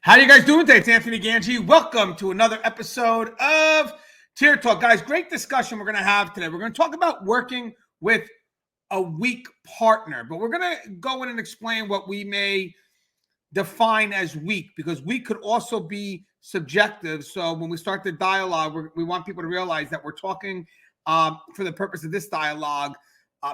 How you guys doing today? It's Anthony Gangi. Welcome to another episode of Tier Talk. Guys, great discussion we're going to have today. We're going to talk about working with a weak partner, but we're going to go in and explain what we may define as weak, because weak could also be subjective. So when we start the dialogue, we want people to realize that we're talking for the purpose of this dialogue,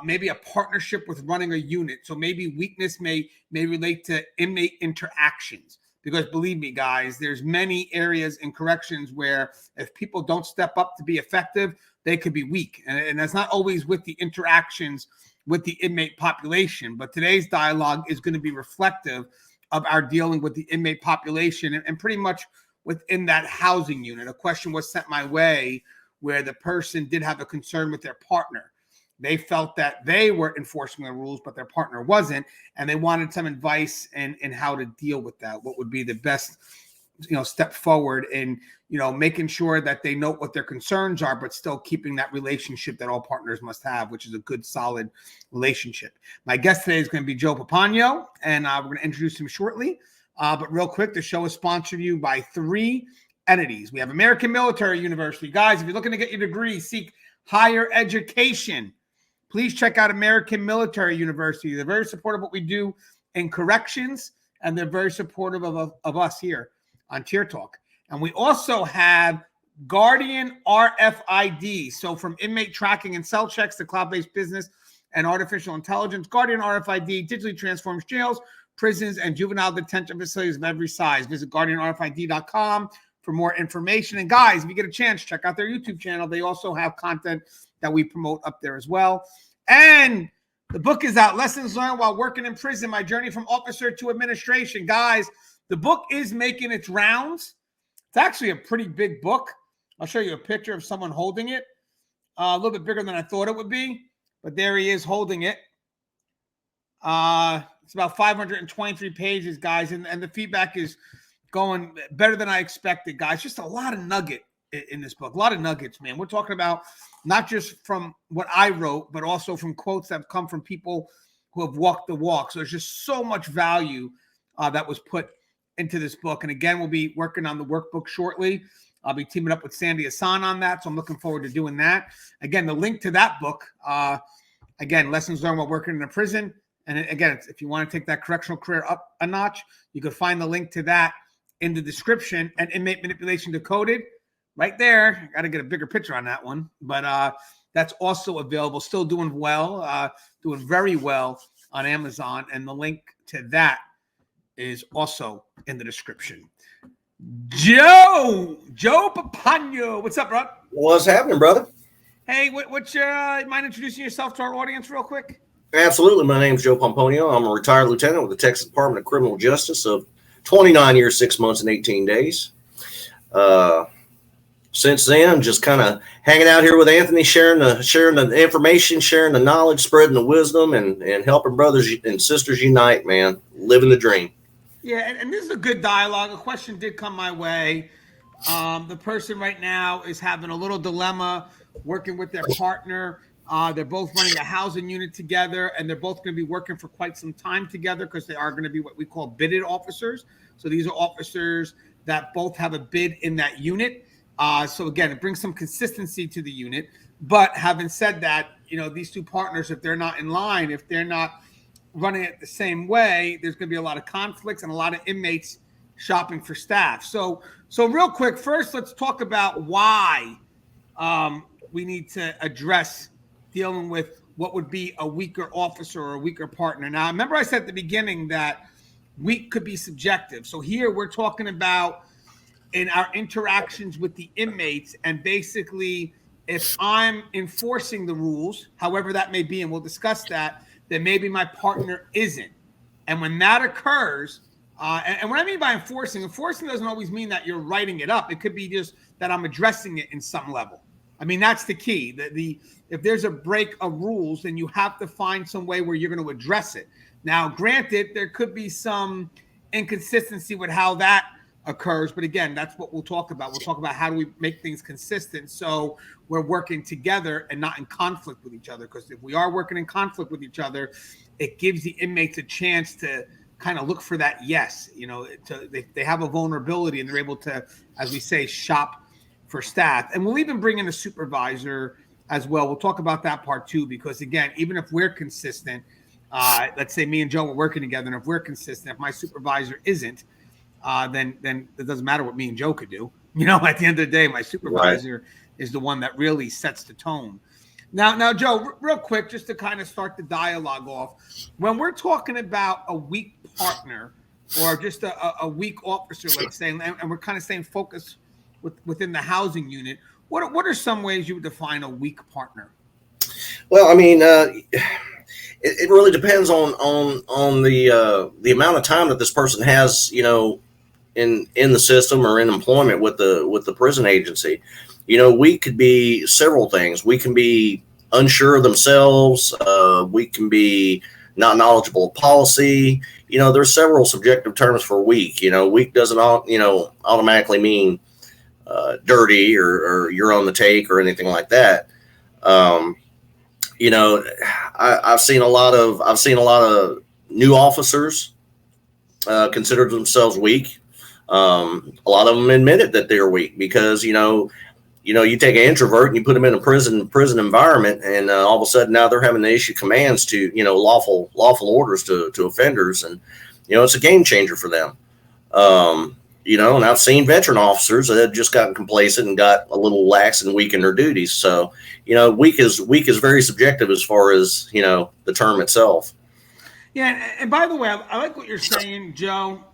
maybe a partnership with running a unit. So maybe weakness may relate to inmate interactions. Because believe me, guys, there's many areas in corrections where if people don't step up to be effective, they could be weak. And that's not always with the interactions with the inmate population. But today's dialogue is going to be reflective of our dealing with the inmate population and pretty much within that housing unit. A question was sent my way where the person did have a concern with their partner. They felt that they were enforcing the rules, but their partner wasn't, and they wanted some advice in how to deal with that. What would be the best, step forward in, making sure that they know what their concerns are, but still keeping that relationship that all partners must have, which is a good, solid relationship. My guest today is going to be Joe Pomponio, and we're going to introduce him shortly. But real quick, the show is sponsored you by three entities. We have American Military University. Guys, if you're looking to get your degree, seek higher education, please check out American Military University. They're very supportive of what we do in corrections, and they're very supportive of us here on Tier Talk. And we also have Guardian RFID. So from inmate tracking and cell checks to cloud-based business and artificial intelligence, Guardian RFID digitally transforms jails, prisons, and juvenile detention facilities of every size. Visit guardianrfid.com for more information. And guys, if you get a chance, check out their YouTube channel. They also have content that we promote up there as well. And the book is out, Lessons Learned While Working in Prison, My Journey from Officer to Administration. Guys, the book is making its rounds. It's actually a pretty big book. I'll show you a picture of someone holding it. A little bit bigger than I thought it would be, but there he is holding it. It's about 523 pages, guys, and the feedback is going better than I expected, guys. Just a lot of nugget in this book. A lot of nuggets, man. We're talking about not just from what I wrote, but also from quotes that have come from people who have walked the walk. So there's just so much value that was put into this book. And again, we'll be working on the workbook shortly. I'll be teaming up with Sandy Hassan on that. So I'm looking forward to doing that. Again, the link to that book, again, Lessons Learned While Working in a Prison. And again, if you want to take that correctional career up a notch, you can find the link to that in the description. And Inmate Manipulation Decoded, right there. Got to get a bigger picture on that one. But that's also available. Still doing well, doing very well on Amazon. And the link to that is also in the description. Joe Pomponio. What's up, bro? What's happening, brother? Hey, what's your, mind introducing yourself to our audience real quick? Absolutely. My name's Joe Pomponio. I'm a retired lieutenant with the Texas Department of Criminal Justice of 29 years, 6 months, and 18 days. Since then, just kind of hanging out here with Anthony, sharing the information, sharing the knowledge, spreading the wisdom, and helping brothers and sisters unite, man. Living the dream. Yeah, and this is a good dialogue. A question did come my way. The person right now is having a little dilemma working with their partner. They're both running a housing unit together, and they're both going to be working for quite some time together because they are going to be what we call bidded officers. So these are officers that both have a bid in that unit. So again, it brings some consistency to the unit. But having said that, these two partners, if they're not in line, if they're not running it the same way, there's going to be a lot of conflicts and a lot of inmates shopping for staff. So real quick, first, let's talk about why we need to address dealing with what would be a weaker officer or a weaker partner. Now, remember I said at the beginning that weak could be subjective. So here we're talking about in our interactions with the inmates, and basically if I'm enforcing the rules, however that may be, and we'll discuss that, then maybe my partner isn't. And when that occurs, and what I mean by enforcing doesn't always mean that you're writing it up. It could be just that I'm addressing it in some level. I mean, that's the key. If there's a break of rules, then you have to find some way where you're going to address it. Now, granted, there could be some inconsistency with how that occurs. But again, that's what we'll talk about. We'll talk about how do we make things consistent so we're working together and not in conflict with each other. Because if we are working in conflict with each other, it gives the inmates a chance to kind of look for that yes. They have a vulnerability and they're able to, as we say, shop for staff. And we'll even bring in a supervisor as well. We'll talk about that part too, because again, even if we're consistent, let's say me and Joe are working together, and if we're consistent, if my supervisor isn't, then it doesn't matter what me and Joe could do. At the end of the day, my supervisor is the one that really sets the tone. Now, Joe, real quick, just to kind of start the dialogue off, when we're talking about a weak partner or just a weak officer, let's say, and we're kind of saying focus within the housing unit, what are some ways you would define a weak partner? Well, I mean, it really depends on the amount of time that this person has, in the system or in employment with the prison agency. We could be several things. We can be unsure of themselves. We can be not knowledgeable of policy. There's several subjective terms for weak. Weak doesn't automatically mean dirty or you're on the take or anything like that. I've seen a lot of new officers consider themselves weak. A lot of them admitted that they're weak because you take an introvert and you put them in a prison environment, and all of a sudden now they're having to issue commands to lawful orders to offenders, and it's a game changer for them. And I've seen veteran officers that have just gotten complacent and got a little lax and weak in their duties. So weak is very subjective as far as the term itself. Yeah, and by the way, I like what you're saying, Joe.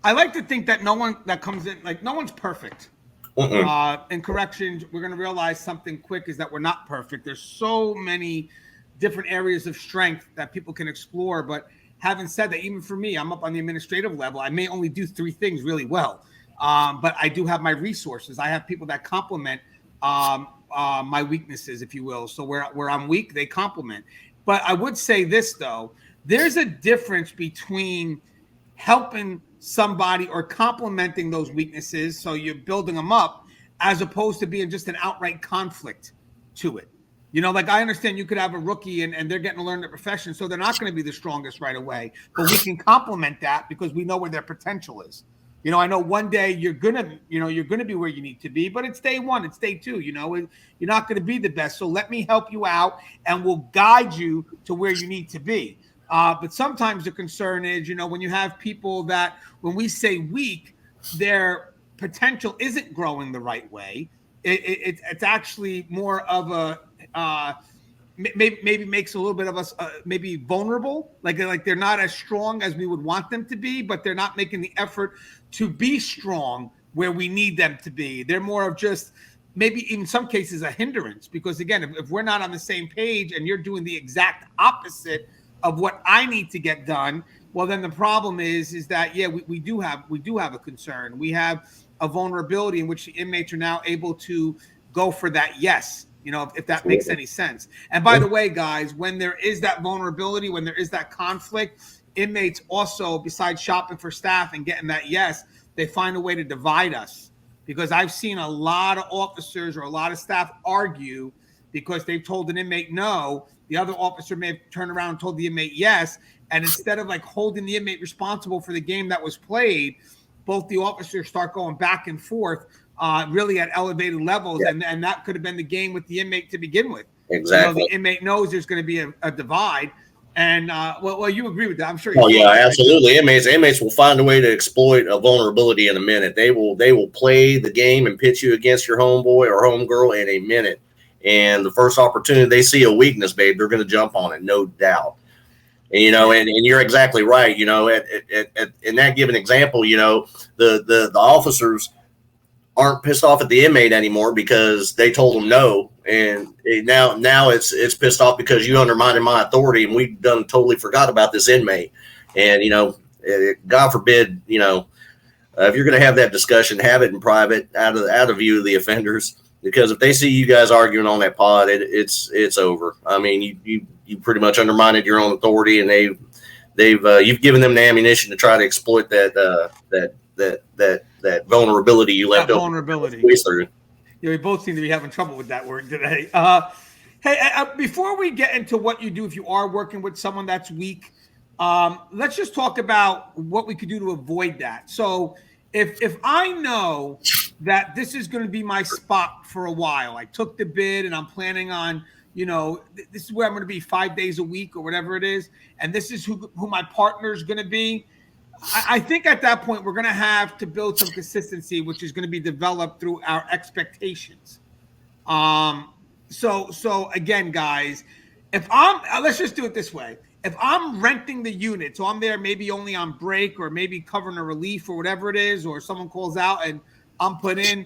I like to think that no one that comes in, like, no one's perfect. In corrections, we're going to realize something quick is that we're not perfect. There's so many different areas of strength that people can explore. But having said that, even for me, I'm up on the administrative level. I may only do 3 things really well, but I do have my resources. I have people that complement my weaknesses, if you will. So where I'm weak, they complement. But I would say this, though. There's a difference between helping somebody or complementing those weaknesses, so you're building them up, as opposed to being just an outright conflict to it. Like, I understand you could have a rookie and they're getting to learn the profession, so they're not going to be the strongest right away, but we can complement that because we know where their potential is. I know one day you're gonna be where you need to be, but it's day 1, it's day 2. You're not going to be the best, so let me help you out and we'll guide you to where you need to be. But sometimes the concern is, when you have people that, when we say weak, their potential isn't growing the right way. It's actually more of a maybe makes a little bit of us maybe vulnerable, like they're not as strong as we would want them to be, but they're not making the effort to be strong where we need them to be. They're more of just maybe in some cases a hindrance, because again, if we're not on the same page and you're doing the exact opposite of what I need to get done, well, then the problem is that, yeah, we do have a concern. We have a vulnerability in which the inmates are now able to go for that yes, if that makes any sense. And by the way, guys, when there is that vulnerability, when there is that conflict, inmates also, besides shopping for staff and getting that yes, they find a way to divide us. Because I've seen a lot of officers or a lot of staff argue because they've told an inmate no. The other officer may have turned around and told the inmate yes. And instead of like holding the inmate responsible for the game that was played, both the officers start going back and forth really at elevated levels. Yeah. And that could have been the game with the inmate to begin with. Exactly. The inmate knows there's going to be a divide. And well, you agree with that. I'm sure. Oh yeah, absolutely. Inmates will find a way to exploit a vulnerability in a minute. They will play the game and pitch you against your homeboy or homegirl in a minute. And the first opportunity they see a weakness, babe, they're going to jump on it, no doubt. And and you're exactly right. In that given example, the officers aren't pissed off at the inmate anymore because they told them no, and now it's pissed off because you undermined my authority, and we done totally forgot about this inmate. And God forbid, if you're going to have that discussion, have it in private, out of view of the offenders. Because if they see you guys arguing on that pod, it's over. I mean, you pretty much undermined your own authority, and you've given them the ammunition to try to exploit that vulnerability you left open. Vulnerability. Yeah, we both seem to be having trouble with that word today. Hey, before we get into what you do if you are working with someone that's weak, Let's just talk about what we could do to avoid that. So if I know that this is going to be my spot for a while, I took the bid and I'm planning on, this is where I'm going to be 5 days a week or whatever it is, and this is who my partner is going to be. I think at that point we're going to have to build some consistency, which is going to be developed through our expectations. So again, guys, if let's just do it this way. If I'm renting the unit, so I'm there maybe only on break or maybe covering a relief or whatever it is, or someone calls out and I'm put in,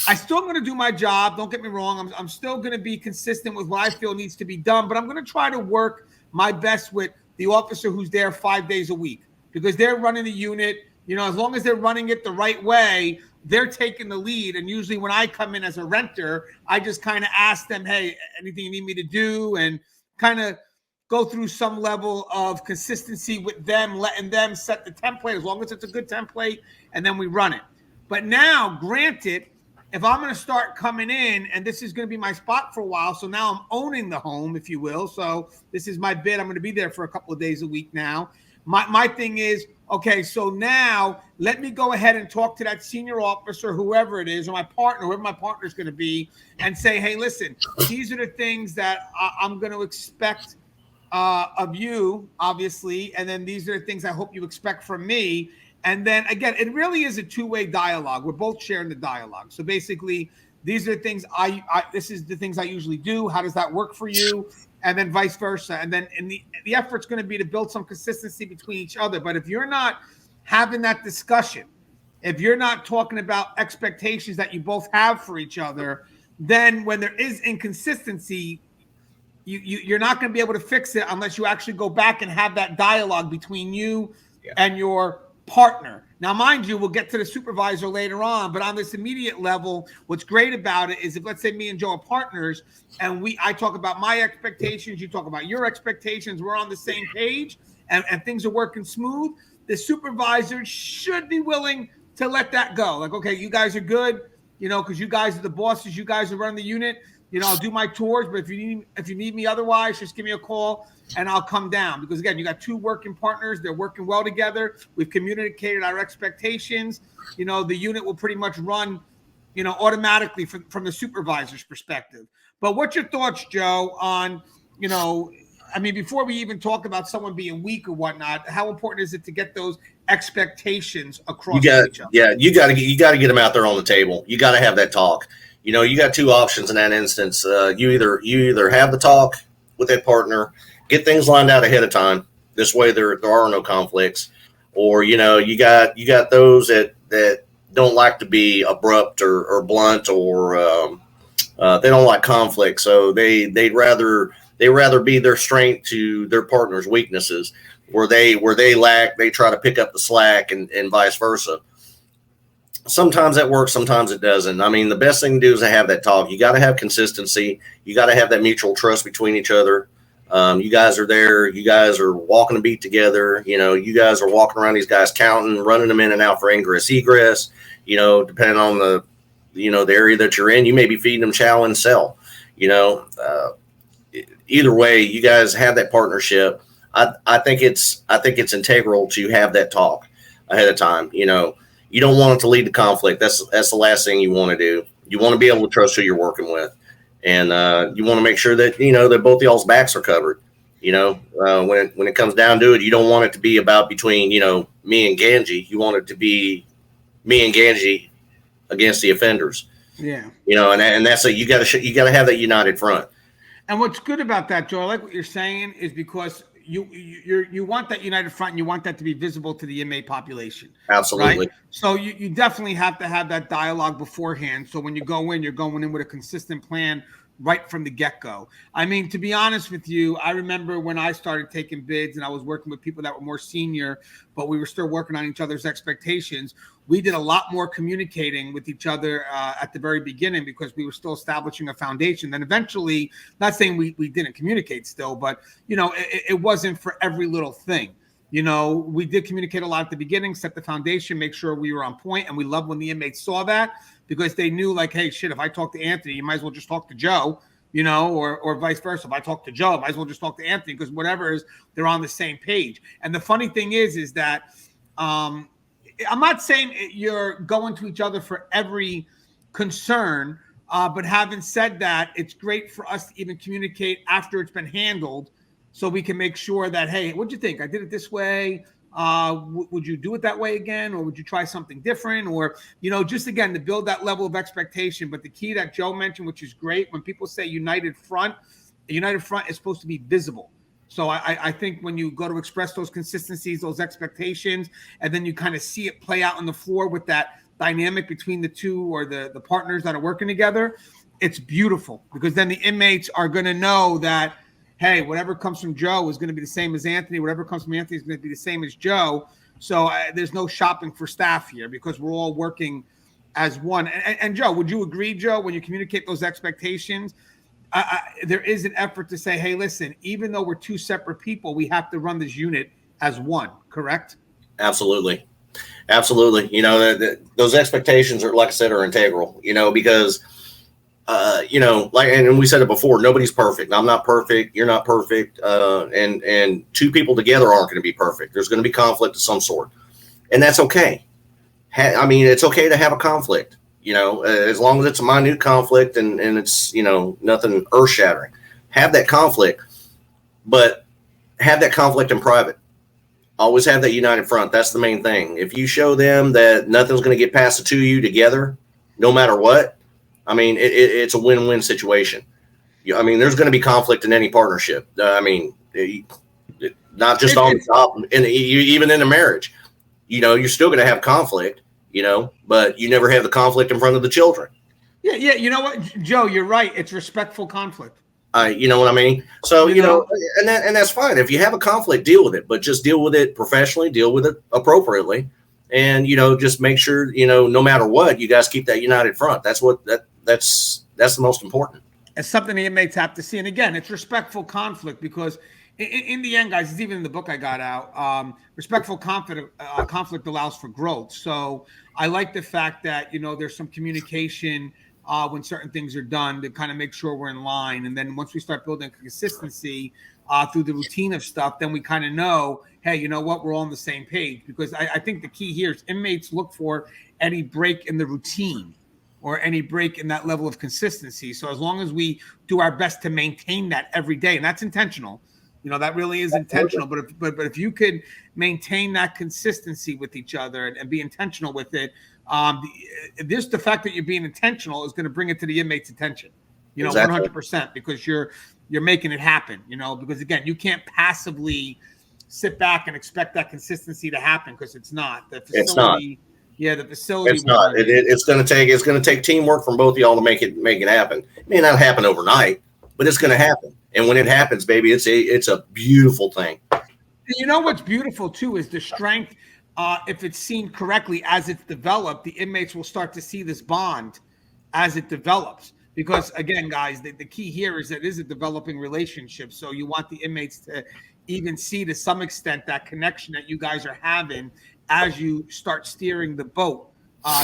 I still going to do my job. Don't get me wrong. I'm still going to be consistent with what I feel needs to be done, but I'm going to try to work my best with the officer who's there 5 days a week because they're running the unit. As long as they're running it the right way, they're taking the lead. And usually when I come in as a renter, I just kind of ask them, hey, anything you need me to do? And kind of go through some level of consistency with them, letting them set the template as long as it's a good template, and then we run it. But now, granted, if I'm going to start coming in and this is going to be my spot for a while, so now I'm owning the home, if you will. So this is my bid. I'm going to be there for a couple of days a week now. My thing is, okay, so now let me go ahead and talk to that senior officer, whoever it is, or my partner, whoever my partner is going to be, and say, hey, listen, these are the things that I'm going to expect of you, obviously, and then these are the things I hope you expect from me. And then again, it really is a two-way dialogue. We're both sharing the dialogue. So basically, these are the things this is the things I usually do. How does that work for you? And then vice versa. And then the effort's going to be to build some consistency between each other. But if you're not having that discussion, if you're not talking about expectations that you both have for each other, then when there is inconsistency, you're not going to be able to fix it unless you actually go back and have that dialogue between you and your partner. Now, mind you, we'll get to the supervisor later on, but on this immediate level, what's great about it is if, let's say, me and Joe are partners and I talk about my expectations, you talk about your expectations, we're on the same page and things are working smooth, the supervisor should be willing to let that go. Like, okay, you guys are good, because you guys are the bosses, you guys are running the unit. I'll do my tours, but if you need me otherwise, just give me a call and I'll come down. Because again, you got two working partners. They're working well together. We've communicated our expectations. The unit will pretty much run, automatically from the supervisor's perspective. But what's your thoughts, Joe, on, before we even talk about someone being weak or whatnot, how important is it to get those expectations across each other? Yeah, you got to get them out there on the table. You got to have that talk. You got two options in that instance. You either have the talk with that partner, get things lined out ahead of time. This way there are no conflicts. Or, you got those that don't like to be abrupt or blunt or they don't like conflict. So they'd rather be their strength to their partner's weaknesses. Where they lack, they try to pick up the slack and vice versa. Sometimes that works, sometimes it doesn't. The best thing to do is to have that talk. You got to have consistency. You got to have that mutual trust between each other. You guys are there. You guys are walking a beat together. You guys are walking around these guys counting, running them in and out for ingress, egress. Depending on the area that you're in, you may be feeding them chow and sell. Either way, you guys have that partnership. I think it's integral to have that talk ahead of time. You don't want it to lead to conflict. That's the last thing you want to do. You want to be able to trust who you're working with, and you want to make sure that that both y'all's backs are covered. When it comes down to it, you don't want it to be about between me and Gangi. You want it to be me and Gangi against the offenders. Yeah. And that's you got to have that united front. And what's good about that, Joe, I like what you're saying, is because you want that united front and you want that to be visible to the inmate population. Absolutely. Right? So you definitely have to have that dialogue beforehand. So when you go in, you're going in with a consistent plan right from the get-go. To be honest with you, I remember when I started taking bids and I was working with people that were more senior, but we were still working on each other's expectations. We did a lot more communicating with each other at the very beginning because we were still establishing a foundation. Then eventually, not saying we didn't communicate still, but it wasn't for every little thing. We did communicate a lot at the beginning, set the foundation, make sure we were on point, and we loved when the inmates saw that because they knew, like, hey, shit, if I talk to Anthony, you might as well just talk to Joe. or vice versa. If I talk to Joe, I might as well just talk to Anthony, because whatever is, they're on the same page. And the funny thing is that I'm not saying you're going to each other for every concern, but having said that, it's great for us to even communicate after it's been handled, so we can make sure that, hey, what'd you think? I did it this way. Would you do it that way again, or would you try something different? Or, just again, to build that level of expectation. But the key that Joe mentioned, which is great, when people say united front, a united front is supposed to be visible. So I think when you go to express those consistencies, those expectations, and then you kind of see it play out on the floor with that dynamic between the two, or the partners that are working together, it's beautiful, because then the inmates are going to know that, hey, whatever comes from Joe is going to be the same as Anthony. Whatever comes from Anthony is going to be the same as Joe. So there's no shopping for staff here, because we're all working as one. And Joe, would you agree, Joe, when you communicate those expectations, there is an effort to say, hey, listen, even though we're two separate people, we have to run this unit as one, correct? Absolutely. Those expectations are, like I said, are integral, because and we said it before, nobody's perfect. I'm not perfect. You're not perfect. And two people together aren't going to be perfect. There's going to be conflict of some sort, and that's okay. It's okay to have a conflict, as long as it's a minute conflict and it's, nothing earth shattering. Have that conflict, but have that conflict in private. Always have that united front. That's the main thing. If you show them that nothing's going to get past the two of you together, no matter what, it's a win-win situation. There's going to be conflict in any partnership. Not just on the top, and even in a marriage, you're still going to have conflict, but you never have the conflict in front of the children. Yeah. You know what, Joe, you're right. It's respectful conflict. You know what I mean? So, and that's fine. If you have a conflict, deal with it, but just deal with it professionally, deal with it appropriately. And, just make sure, no matter what, you guys keep that united front. That's the most important. It's something the inmates have to see. And again, it's respectful conflict, because in the end, guys, it's even in the book I got out, respectful conflict allows for growth. So I like the fact that, there's some communication when certain things are done, to kind of make sure we're in line. And then once we start building consistency through the routine of stuff, then we kind of know, hey, you know what, we're all on the same page. Because I think the key here is inmates look for any break in the routine, or any break in that level of consistency. So as long as we do our best to maintain that every day, and that's intentional, that really is intentional. But if you could maintain that consistency with each other and be intentional with it, the fact that you're being intentional is going to bring it to the inmate's attention, exactly. 100%, because you're making it happen, because again, you can't passively sit back and expect that consistency to happen, because it's not. The facility, it's not. Yeah, the facility. It's not. It's going to take teamwork from both of y'all to make it happen. It may not happen overnight, but it's going to happen. And when it happens, baby, it's a beautiful thing. You know what's beautiful too is the strength. If it's seen correctly as it's developed, the inmates will start to see this bond as it develops. Because again, guys, the key here is that it is a developing relationship. So you want the inmates to even see, to some extent, that connection that you guys are having as you start steering the boat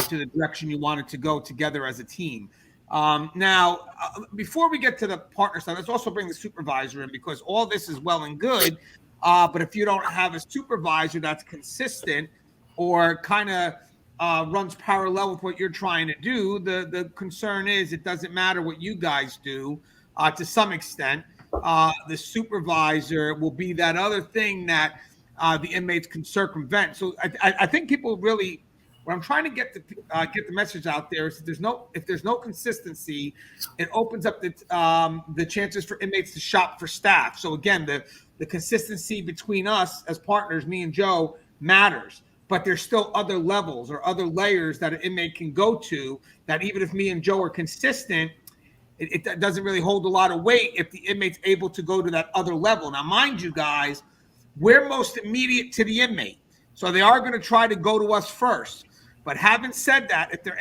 to the direction you want it to go together as a team. Now, before we get to the partner side, let's also bring the supervisor in, because all this is well and good. But if you don't have a supervisor that's consistent, or kind of runs parallel with what you're trying to do, the concern is it doesn't matter what you guys do to some extent. The supervisor will be that other thing that the inmates can circumvent. So I think people really, what I'm trying to get the message out there is that if there's no consistency, it opens up the chances for inmates to shop for staff. So again, the consistency between us as partners, me and Joe, matters. But there's still other levels or other layers that an inmate can go to, that even if me and Joe are consistent, it doesn't really hold a lot of weight if the inmate's able to go to that other level. Now, mind you guys, we're most immediate to the inmate. So they are going to try to go to us first. But having said that, if they're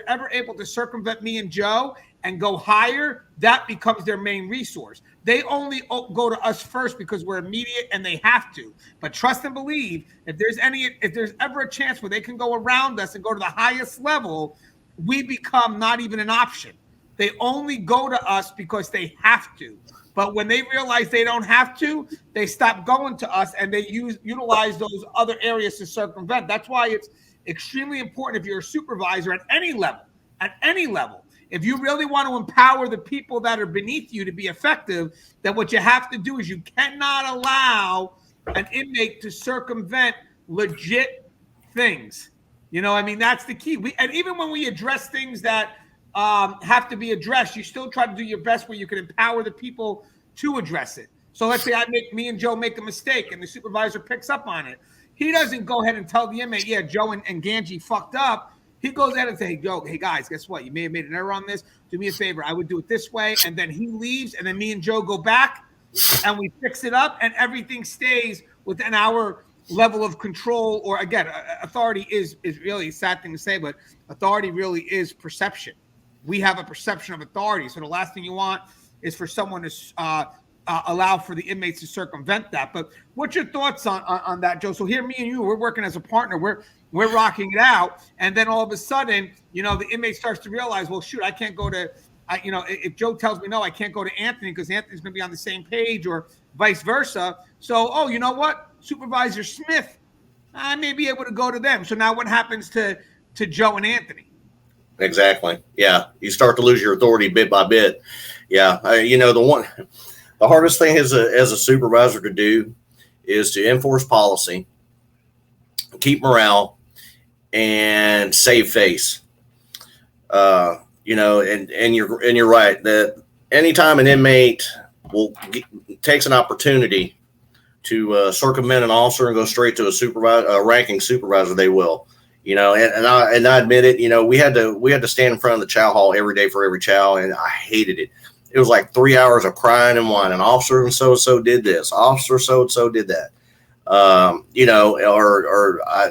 ever able to circumvent me and Joe and go higher, that becomes their main resource. They only go to us first because we're immediate and they have to. But trust and believe, if there's ever a chance where they can go around us and go to the highest level, we become not even an option. They only go to us because they have to. But when they realize they don't have to, they stop going to us and they utilize those other areas to circumvent. That's why it's extremely important if you're a supervisor at any level, if you really want to empower the people that are beneath you to be effective, then what you have to do is you cannot allow an inmate to circumvent legit things. That's the key. And even when we address things that have to be addressed, you still try to do your best where you can empower the people to address it. So let's say me and Joe make a mistake and the supervisor picks up on it. He doesn't go ahead and tell the inmate, yeah, Joe and Gangi fucked up. He goes ahead and say, hey guys, guess what? You may have made an error on this. Do me a favor. I would do it this way. And then he leaves. And then me and Joe go back and we fix it up and everything stays within our level of control. Or again, authority is really a sad thing to say, but authority really is perception. We have a perception of authority. So the last thing you want is for someone to allow for the inmates to circumvent that. But what's your thoughts on that, Joe? So here, me and you, we're working as a partner. We're rocking it out. And then all of a sudden, the inmate starts to realize, well, shoot, I can't go to, if Joe tells me no, I can't go to Anthony because Anthony's going to be on the same page or vice versa. So, you know what? Supervisor Smith, I may be able to go to them. So now what happens to Joe and Anthony? Exactly. Yeah. You start to lose your authority bit by bit. Yeah. The hardest thing as a supervisor to do is to enforce policy, keep morale, and save face. And you're right that anytime an inmate takes an opportunity to circumvent an officer and go straight to a ranking supervisor, they will. And I admit it. We had to stand in front of the chow hall every day for every chow, and I hated it. It was like 3 hours of crying and whining. Officer so and so did this. Officer so and so did that.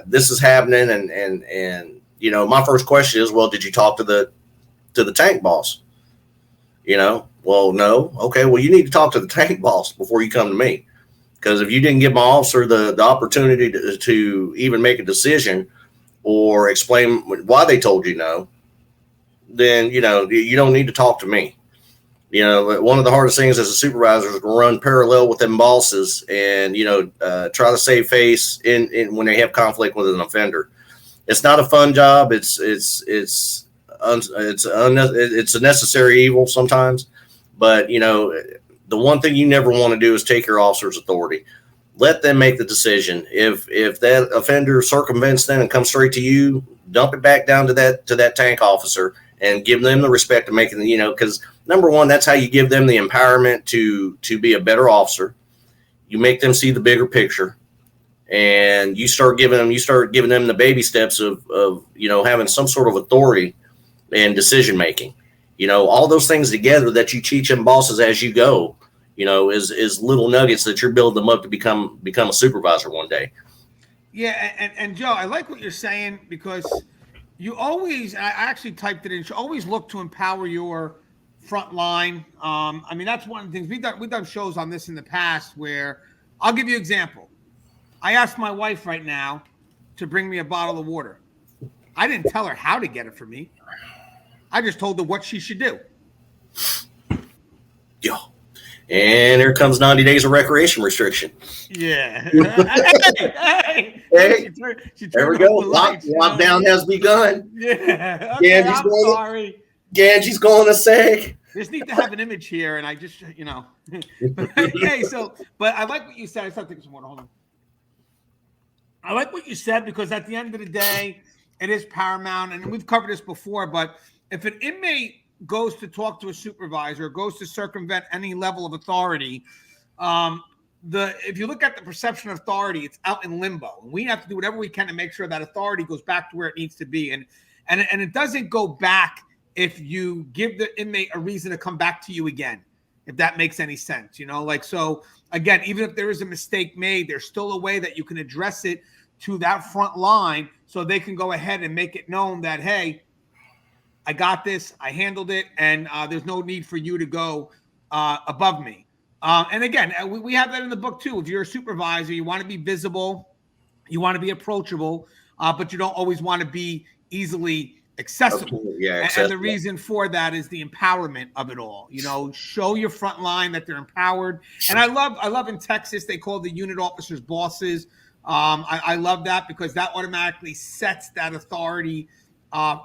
This is happening, and my first question is, well, did you talk to the tank boss? Well, no. Okay, well, you need to talk to the tank boss before you come to me, because if you didn't give my officer the opportunity to even make a decision or explain why they told you no, then you don't need to talk to me. One of the hardest things as a supervisor is to run parallel with them bosses and, try to save face in when they have conflict with an offender. It's not a fun job. It's a necessary evil sometimes, but the one thing you never want to do is take your officer's authority. Let them make the decision. If that offender circumvents them and comes straight to you, dump it back down to that tank officer and give them the respect of making because number one, that's how you give them the empowerment to be a better officer. You make them see the bigger picture, and you start giving them the baby steps of having some sort of authority and decision making. All those things together that you teach them bosses as you go, is little nuggets that you're building them up to become a supervisor one day. Yeah, and Joe, I like what you're saying because you always, I actually typed it in, you always look to empower your front line. That's one of the things we've done shows on this in the past where I'll give you an example. I asked my wife right now to bring me a bottle of water. I didn't tell her how to get it for me. I just told her what she should do. Yo. And here comes 90 days of recreation restriction. Yeah. Hey. She there we go. Lockdown has begun. Yeah. Okay, I'm sorry. Gangi's going to say. Just need to have an image here, and I just, Okay, but I like what you said. I started taking some water. Hold on. I like what you said because at the end of the day, it is paramount, and we've covered this before, but if an inmate goes to talk to a supervisor, goes to circumvent any level of authority, if you look at the perception of authority, it's out in limbo. And we have to do whatever we can to make sure that authority goes back to where it needs to be. And it doesn't go back if you give the inmate a reason to come back to you again, if that makes any sense. So again, even if there is a mistake made, there's still a way that you can address it to that front line so they can go ahead and make it known that, hey, I got this, I handled it, and there's no need for you to go above me. And again, we have that in the book too. If you're a supervisor, you want to be visible, you want to be approachable, but you don't always want to be easily accessible. Absolutely. Yeah, And the accessible. reason for that is the empowerment of it all. You know, show your front line that they're empowered. And I love in Texas, they call the unit officers bosses. I love that because that automatically sets that authority,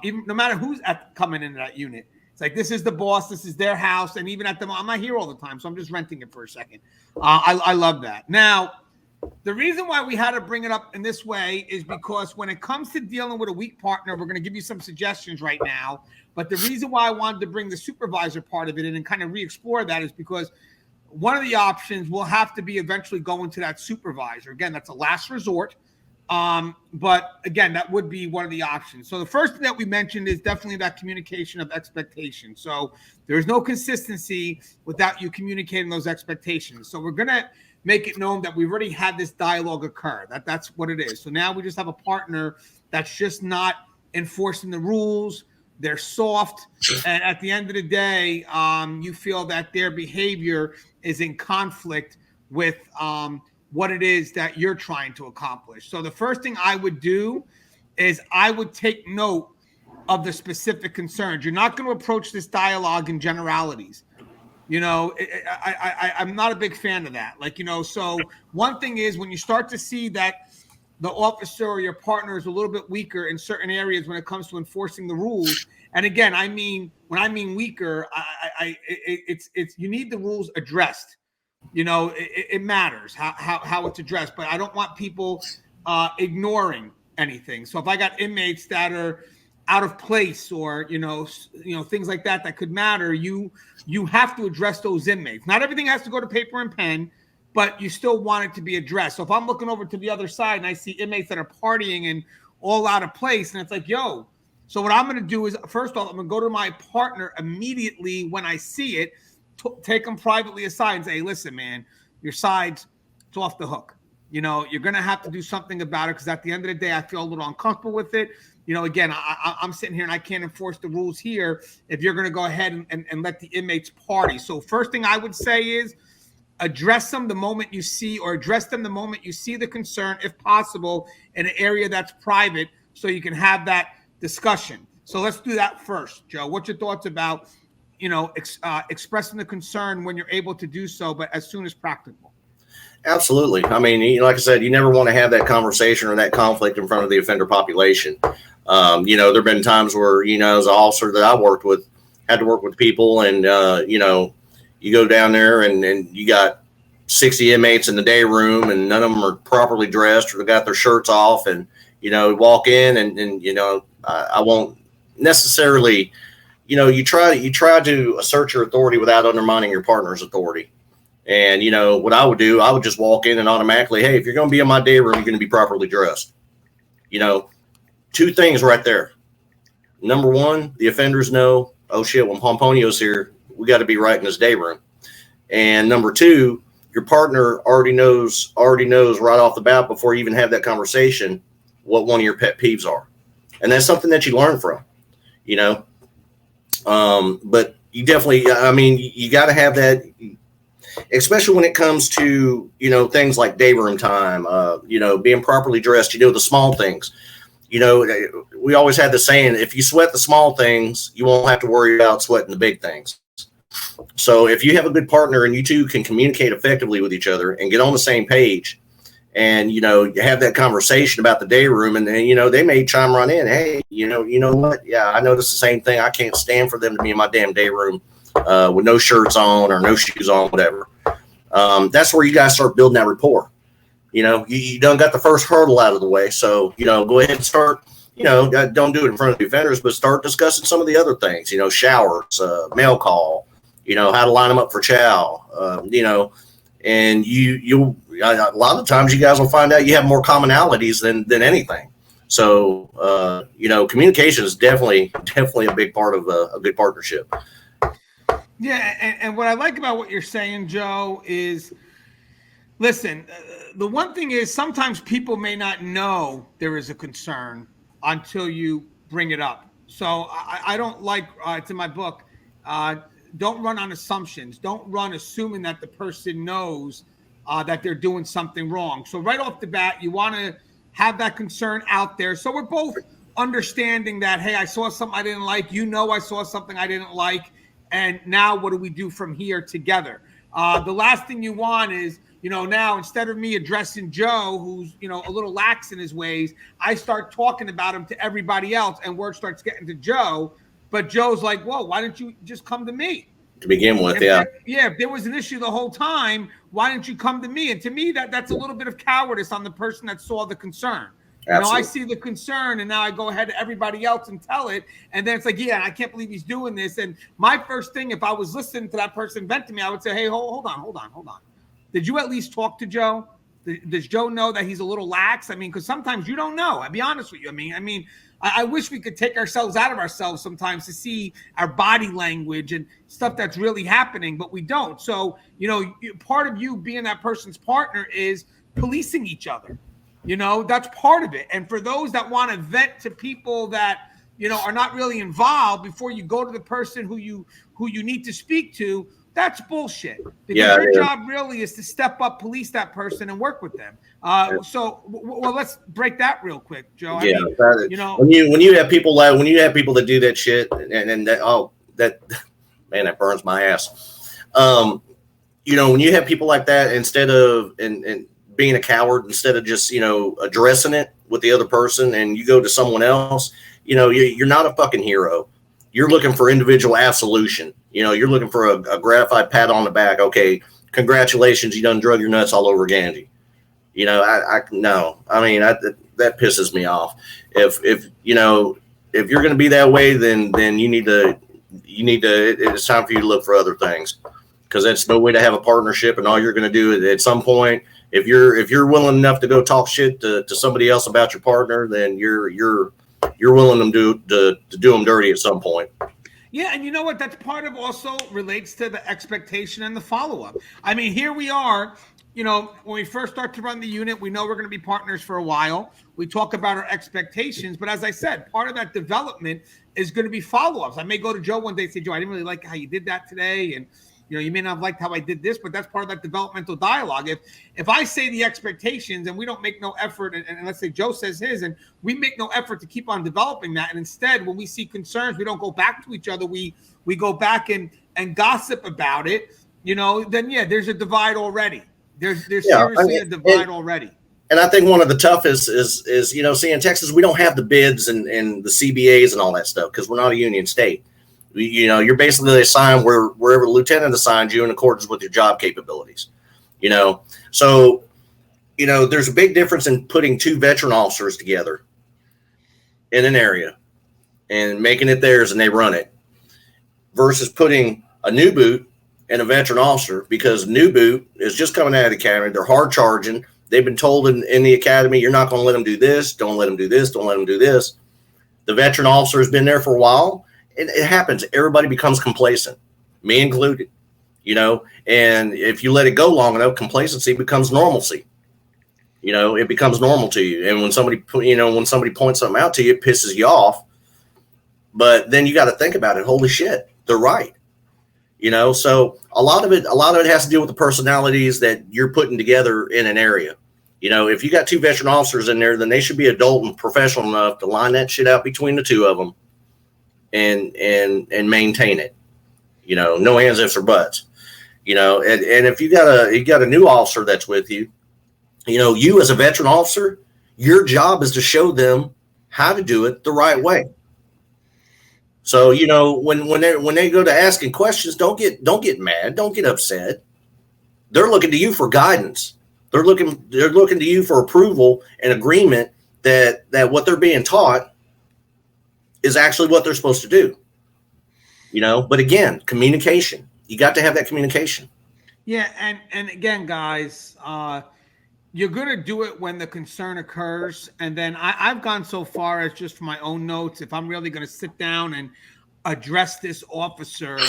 even no matter who's coming into that unit. It's like, this is the boss, this is their house. And even at I'm not here all the time, so I'm just renting it for a second. I love that. Now, the reason why we had to bring it up in this way is because when it comes to dealing with a weak partner, we're going to give you some suggestions right now. But the reason why I wanted to bring the supervisor part of it in and kind of re-explore that is because one of the options will have to be eventually going to that supervisor. Again, that's a last resort. But again, that would be one of the options. So the first thing that we mentioned is definitely that communication of expectations. So there's no consistency without you communicating those expectations. So we're going to make it known that we've already had this dialogue occur. That's what it is. So now we just have a partner that's just not enforcing the rules. They're soft. And at the end of the day, you feel that their behavior is in conflict with what it is that you're trying to accomplish. So the first thing I would do is I would take note of the specific concerns. You're not going to approach this dialogue in generalities. You know, I'm not a big fan of that. Like, you know, so one thing is when you start to see that the officer or your partner is a little bit weaker in certain areas when it comes to enforcing the rules. And again, I mean, when I mean weaker, it's you need the rules addressed. You know, it matters how it's addressed, but I don't want people ignoring anything. So if I got inmates that are out of place or you know things like that could matter, you have to address those inmates. Not everything has to go to paper and pen, but you still want it to be addressed. So if I'm looking over to the other side and I see inmates that are partying and all out of place, and it's like, yo, so what I'm going to do is first off, I'm going to go to my partner immediately when I see it, take them privately aside and say, hey, listen, man, your side's it's off the hook. You know, you're going to have to do something about it because at the end of the day, I feel a little uncomfortable with it. You know, again, I'm sitting here and I can't enforce the rules here if you're going to go ahead and let the inmates party. So first thing I would say is address them the moment you see the concern, if possible, in an area that's private so you can have that discussion. So let's do that first, Joe. What's your thoughts about, you know, expressing the concern when you're able to do so, but as soon as practical? Absolutely. I mean, like I said, you never want to have that conversation or that conflict in front of the offender population. You know, there have been times where, you know, as an officer that I worked with, had to work with people and, you know, you go down there and you got 60 inmates in the day room and none of them are properly dressed or they got their shirts off and, you know, walk in and you know, I won't necessarily, you know, you try to assert your authority without undermining your partner's authority. And, you know, what I would do, I would just walk in and automatically, hey, if you're going to be in my day room, you're going to be properly dressed. You know, two things right there. Number one, the offenders know, oh, shit, when Pomponio's here, we got to be right in his day room. And number two, your partner already knows right off the bat before you even have that conversation what one of your pet peeves are. And that's something that you learn from, you know. But you definitely, I mean, you got to have that, especially when it comes to, you know, things like day room time, you know, being properly dressed, you know, the small things. You know, we always had the saying, if you sweat the small things, you won't have to worry about sweating the big things. So if you have a good partner and you two can communicate effectively with each other and get on the same page and, you know, you have that conversation about the day room and then, you know, they may chime right in. Hey, you know what? Yeah, I noticed the same thing. I can't stand for them to be in my damn day room with no shirts on or no shoes on, whatever. That's where you guys start building that rapport. You know, you done got the first hurdle out of the way. So, you know, go ahead and start, you know, don't do it in front of the offenders, but start discussing some of the other things, you know, showers, mail call, you know, how to line them up for chow, you know, and you'll a lot of times you guys will find out you have more commonalities than anything. So, you know, communication is definitely a big part of a good partnership. Yeah. And what I like about what you're saying, Joe, is listen, the one thing is sometimes people may not know there is a concern until you bring it up. So I don't like, it's in my book, don't run on assumptions. Don't run assuming that the person knows that they're doing something wrong. So right off the bat, you want to have that concern out there. So we're both understanding that, hey, I saw something I didn't like. I saw something I didn't like. And now what do we do from here together? The last thing you want is, now instead of me addressing Joe, who's, a little lax in his ways, I start talking about him to everybody else and word starts getting to Joe. But Joe's like, whoa, why didn't you just come to me? To begin with, if there was an issue the whole time, why didn't you come to me? And to me, that's a little bit of cowardice on the person that saw the concern. I see the concern, and now I go ahead to everybody else and tell it. And then it's like, yeah, I can't believe he's doing this. And my first thing, if I was listening to that person vent to me, I would say, hey, hold on. Did you at least talk to Joe? Does Joe know that he's a little lax? I mean, because sometimes you don't know. I'll be honest with you. I wish we could take ourselves out of ourselves sometimes to see our body language and stuff that's really happening, but we don't. So, part of you being that person's partner is policing each other. That's part of it. And for those that want to vent to people that, are not really involved before you go to the person who you need to speak to, that's bullshit. Because your job really is to step up, police that person, and work with them. So let's break that real quick, Joe. When you have people that do that shit, and that man, that burns my ass. When you have people like that, instead of and being a coward, instead of just addressing it with the other person, and you go to someone else, you're not a fucking hero. You're looking for individual absolution. You're looking for a gratified pat on the back. Okay, congratulations, you done drug your nuts all over Gangi. That pisses me off. If you're going to be that way, then you need to. It's time for you to look for other things, because that's no way to have a partnership. And all you're going to do is, at some point, if you're willing enough to go talk shit to somebody else about your partner, then you're willing them to do them dirty at some point. Yeah, and you know what? That's part of also relates to the expectation and the follow-up. Here we are, when we first start to run the unit, we know we're going to be partners for a while. We talk about our expectations, but as I said, part of that development is going to be follow-ups. I may go to Joe one day and say, Joe, I didn't really like how you did that today, and you may not have liked how I did this, but that's part of that developmental dialogue. If I say the expectations and we don't make no effort, and let's say Joe says his, and we make no effort to keep on developing that, and instead when we see concerns, we don't go back to each other. We go back and gossip about it. Then there's a divide already. There's seriously a divide already. And I think one of the toughest is see, in Texas we don't have the bids and the CBAs and all that stuff because we're not a union state. You're basically assigned wherever the lieutenant assigns you in accordance with your job capabilities. So there's a big difference in putting two veteran officers together in an area and making it theirs and they run it, versus putting a new boot and a veteran officer, because new boot is just coming out of the academy. They're hard charging. They've been told in the academy, you're not going to let them do this. Don't let them do this. Don't let them do this. The veteran officer has been there for a while. It happens. Everybody becomes complacent, me included, and if you let it go long enough, complacency becomes normalcy. It becomes normal to you. And when somebody points something out to you, it pisses you off. But then you got to think about it. Holy shit, they're right. So a lot of it has to do with the personalities that you're putting together in an area. If you got two veteran officers in there, then they should be adult and professional enough to line that shit out between the two of them. And maintain it, no ands, ifs, or buts, and if you got a new officer that's with you, you as a veteran officer, your job is to show them how to do it the right way. So, when they go to asking questions, don't get mad, don't get upset. They're looking to you for guidance. They're looking to you for approval and agreement that what they're being taught is actually what they're supposed to do, but again, communication, you got to have that communication. Yeah. And again, guys, you're going to do it when the concern occurs. And then I've gone so far as, just for my own notes, if I'm really going to sit down and address this officer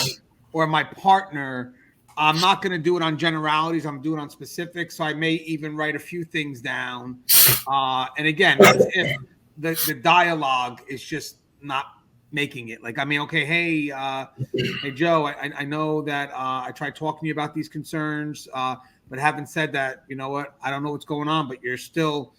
or my partner, I'm not going to do it on generalities. I'm doing it on specifics. So I may even write a few things down. And again, that's if the dialogue is just not making it. Okay, hey Joe, I know that I tried talking to you about these concerns, but having said that, I don't know what's going on, but you're still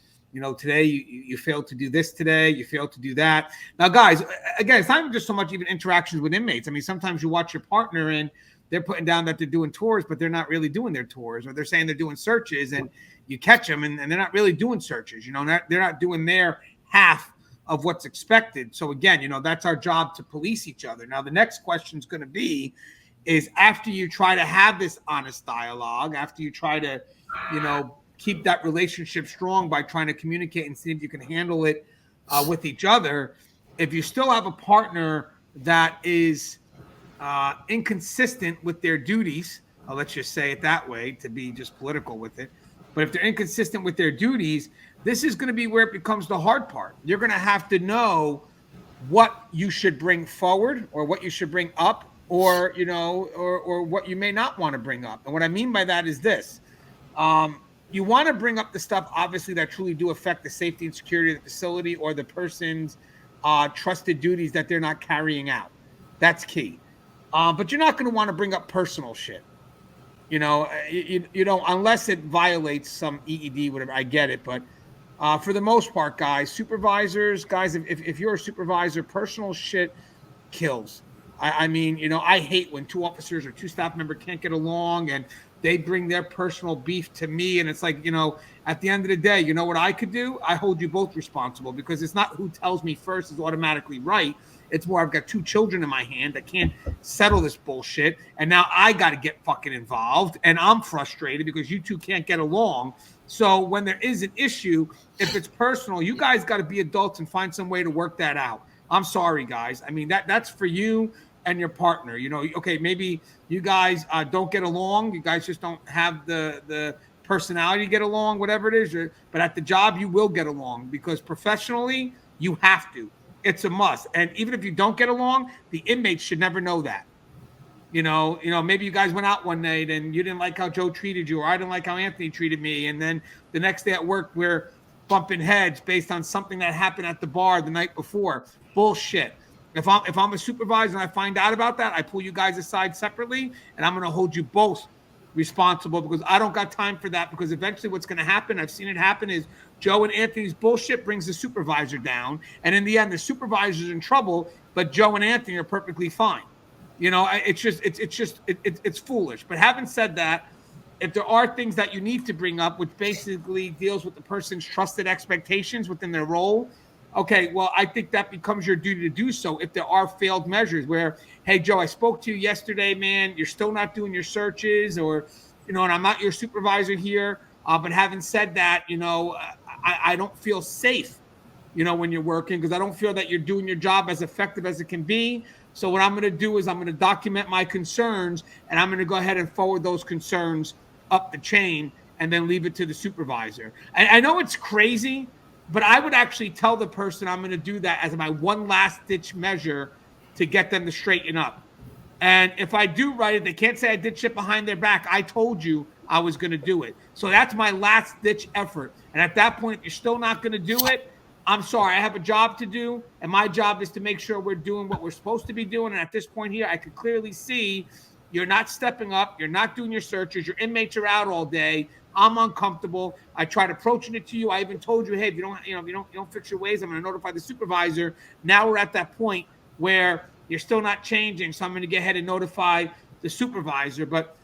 today you failed to do this today, you failed to do that. Now, guys, again, it's not even just so much even interactions with inmates. I mean, sometimes you watch your partner and they're putting down that they're doing tours, but they're not really doing their tours, or they're saying they're doing searches, and you catch them and they're not really doing searches. They're not doing their half of what's expected. So again, that's our job, to police each other. Now, the next question is going to be is, after you try to have this honest dialogue, after you try to, keep that relationship strong by trying to communicate and see if you can handle it with each other, if you still have a partner that is inconsistent with their duties, let's just say it that way to be just political with it. But if they're inconsistent with their duties, this is going to be where it becomes the hard part. You're going to have to know what you should bring forward, or what you should bring up, or or what you may not want to bring up. And what I mean by that is this: you want to bring up the stuff, obviously, that truly do affect the safety and security of the facility, or the person's trusted duties that they're not carrying out. That's key. But you're not going to want to bring up personal shit. You don't, unless it violates some EED, whatever. I get it, but for the most part, guys, supervisors, if you're a supervisor, personal shit kills. I mean, I hate when two officers or two staff members can't get along and they bring their personal beef to me. And it's like, at the end of the day, you know what I could do? I hold you both responsible, because it's not who tells me first is automatically right. It's more, I've got two children in my hand that can't settle this bullshit, and now I got to get fucking involved, and I'm frustrated because you two can't get along. So when there is an issue, if it's personal, you guys got to be adults and find some way to work that out. I'm sorry, guys. I mean, that's for you and your partner. Okay, maybe you guys don't get along. You guys just don't have the personality to get along, whatever it is. But at the job, you will get along, because professionally, you have to. It's a must. And even if you don't get along, the inmates should never know that. Maybe you guys went out one night and you didn't like how Joe treated you, or I didn't like how Anthony treated me. And then the next day at work, we're bumping heads based on something that happened at the bar the night before. Bullshit. If I'm a supervisor and I find out about that, I pull you guys aside separately, and I'm going to hold you both responsible, because I don't got time for that. Because eventually what's going to happen, I've seen it happen, is Joe and Anthony's bullshit brings the supervisor down, and in the end the supervisor's in trouble, but Joe and Anthony are perfectly fine. It's foolish. But having said that, if there are things that you need to bring up, which basically deals with the person's trusted expectations within their role, okay, well, I think that becomes your duty to do so. If there are failed measures where, hey, Joe, I spoke to you yesterday, man, you're still not doing your searches, or, and I'm not your supervisor here. But having said that, I don't feel safe, when you're working, because I don't feel that you're doing your job as effective as it can be. So what I'm going to do is I'm going to document my concerns, and I'm going to go ahead and forward those concerns up the chain, and then leave it to the supervisor. And I know it's crazy, but I would actually tell the person I'm going to do that as my one last ditch measure to get them to straighten up. And if I do right, if they can't say I did shit behind their back, I told you I was going to do it. So that's my last ditch effort. And at that point, if you're still not going to do it, I'm sorry, I have a job to do. And my job is to make sure we're doing what we're supposed to be doing. And at this point here, I could clearly see you're not stepping up. You're not doing your searches. Your inmates are out all day. I'm uncomfortable. I tried approaching it to you. I even told you, hey, if you don't fix your ways, I'm going to notify the supervisor. Now we're at that point where you're still not changing, so I'm going to get ahead and notify the supervisor. But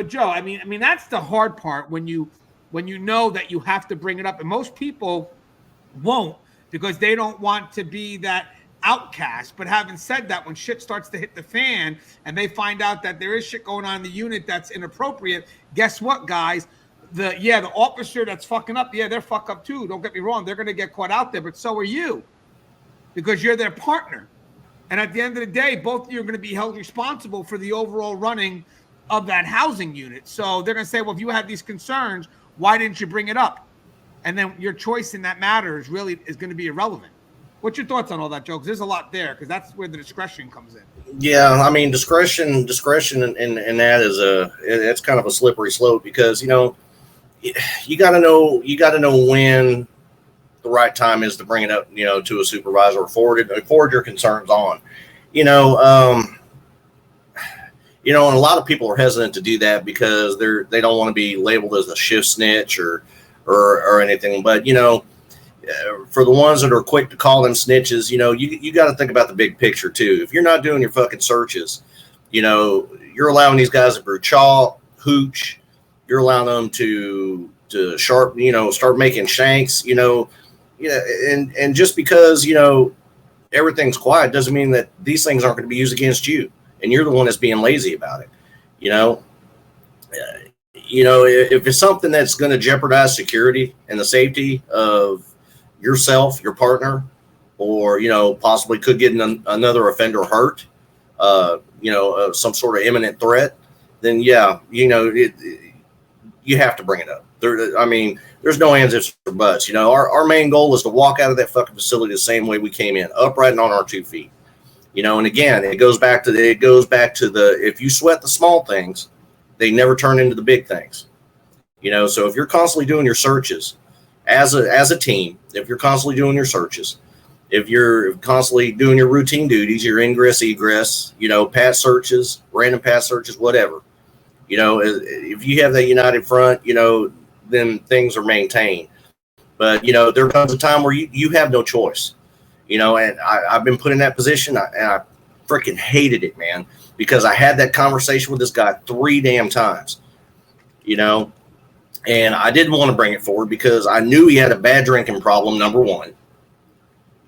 Joe, I mean that's the hard part, when you know that you have to bring it up, and most people won't, because they don't want to be that outcast. But having said that, when shit starts to hit the fan and they find out that there is shit going on in the unit that's inappropriate, guess what, guys? The officer that's fucking up, they're fuck up too. Don't get me wrong. They're going to get caught out there, but so are you, because you're their partner. And at the end of the day, both of you are going to be held responsible for the overall running of that housing unit. So they're going to say, well, if you have these concerns, why didn't you bring it up? And then your choice in that matter is going to be irrelevant. What's your thoughts on all that, Joe? Because there's a lot there, because that's where the discretion comes in. Yeah, I mean, discretion in that it's kind of a slippery slope, because you got to know when the right time is to bring it up, to a supervisor, or forward your concerns on, and a lot of people are hesitant to do that because they don't want to be labeled as a shift snitch or anything. But for the ones that are quick to call them snitches, you got to think about the big picture too. If you're not doing your fucking searches, you're allowing these guys to brew chaw, hooch. You're allowing them to sharp, start making shanks, and just because, everything's quiet doesn't mean that these things aren't going to be used against you. And you're the one that's being lazy about it. If it's something that's going to jeopardize security and the safety of yourself, your partner, or, possibly could get another offender hurt, some sort of imminent threat, then yeah, you have to bring it up. There's no ands, ifs, or buts. Our main goal is to walk out of that fucking facility the same way we came in, upright and on our 2 feet. And again, it goes back to the if you sweat the small things, they never turn into the big things. So if you're constantly doing your searches as a team, if you're constantly doing your searches, if you're constantly doing your routine duties, your ingress, egress, pat searches, random pat searches, whatever, if you have that united front, then things are maintained. But, there comes a time where you have no choice, and I've been put in that position and I freaking hated it, man, because I had that conversation with this guy 3 damn times, and I didn't want to bring it forward because I knew he had a bad drinking problem, number one.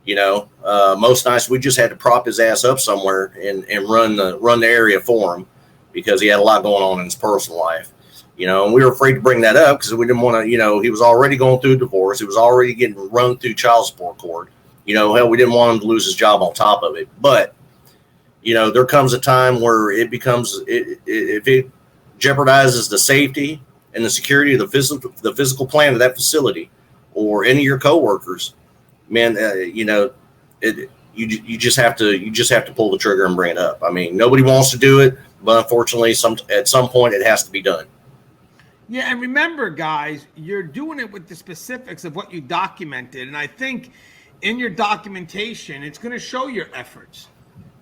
Most nights we just had to prop his ass up somewhere and run the area for him because he had a lot going on in his personal life. And we were afraid to bring that up because we didn't want to, he was already going through a divorce. He was already getting run through child support court. Hell, we didn't want him to lose his job on top of it. But, there comes a time where it becomes, if it jeopardizes the safety and the security of the physical plan of that facility or any of your coworkers, man, you just have to pull the trigger and bring it up. Nobody wants to do it, but unfortunately, at some point it has to be done. Yeah, and remember, guys, you're doing it with the specifics of what you documented, and I think in your documentation, it's going to show your efforts,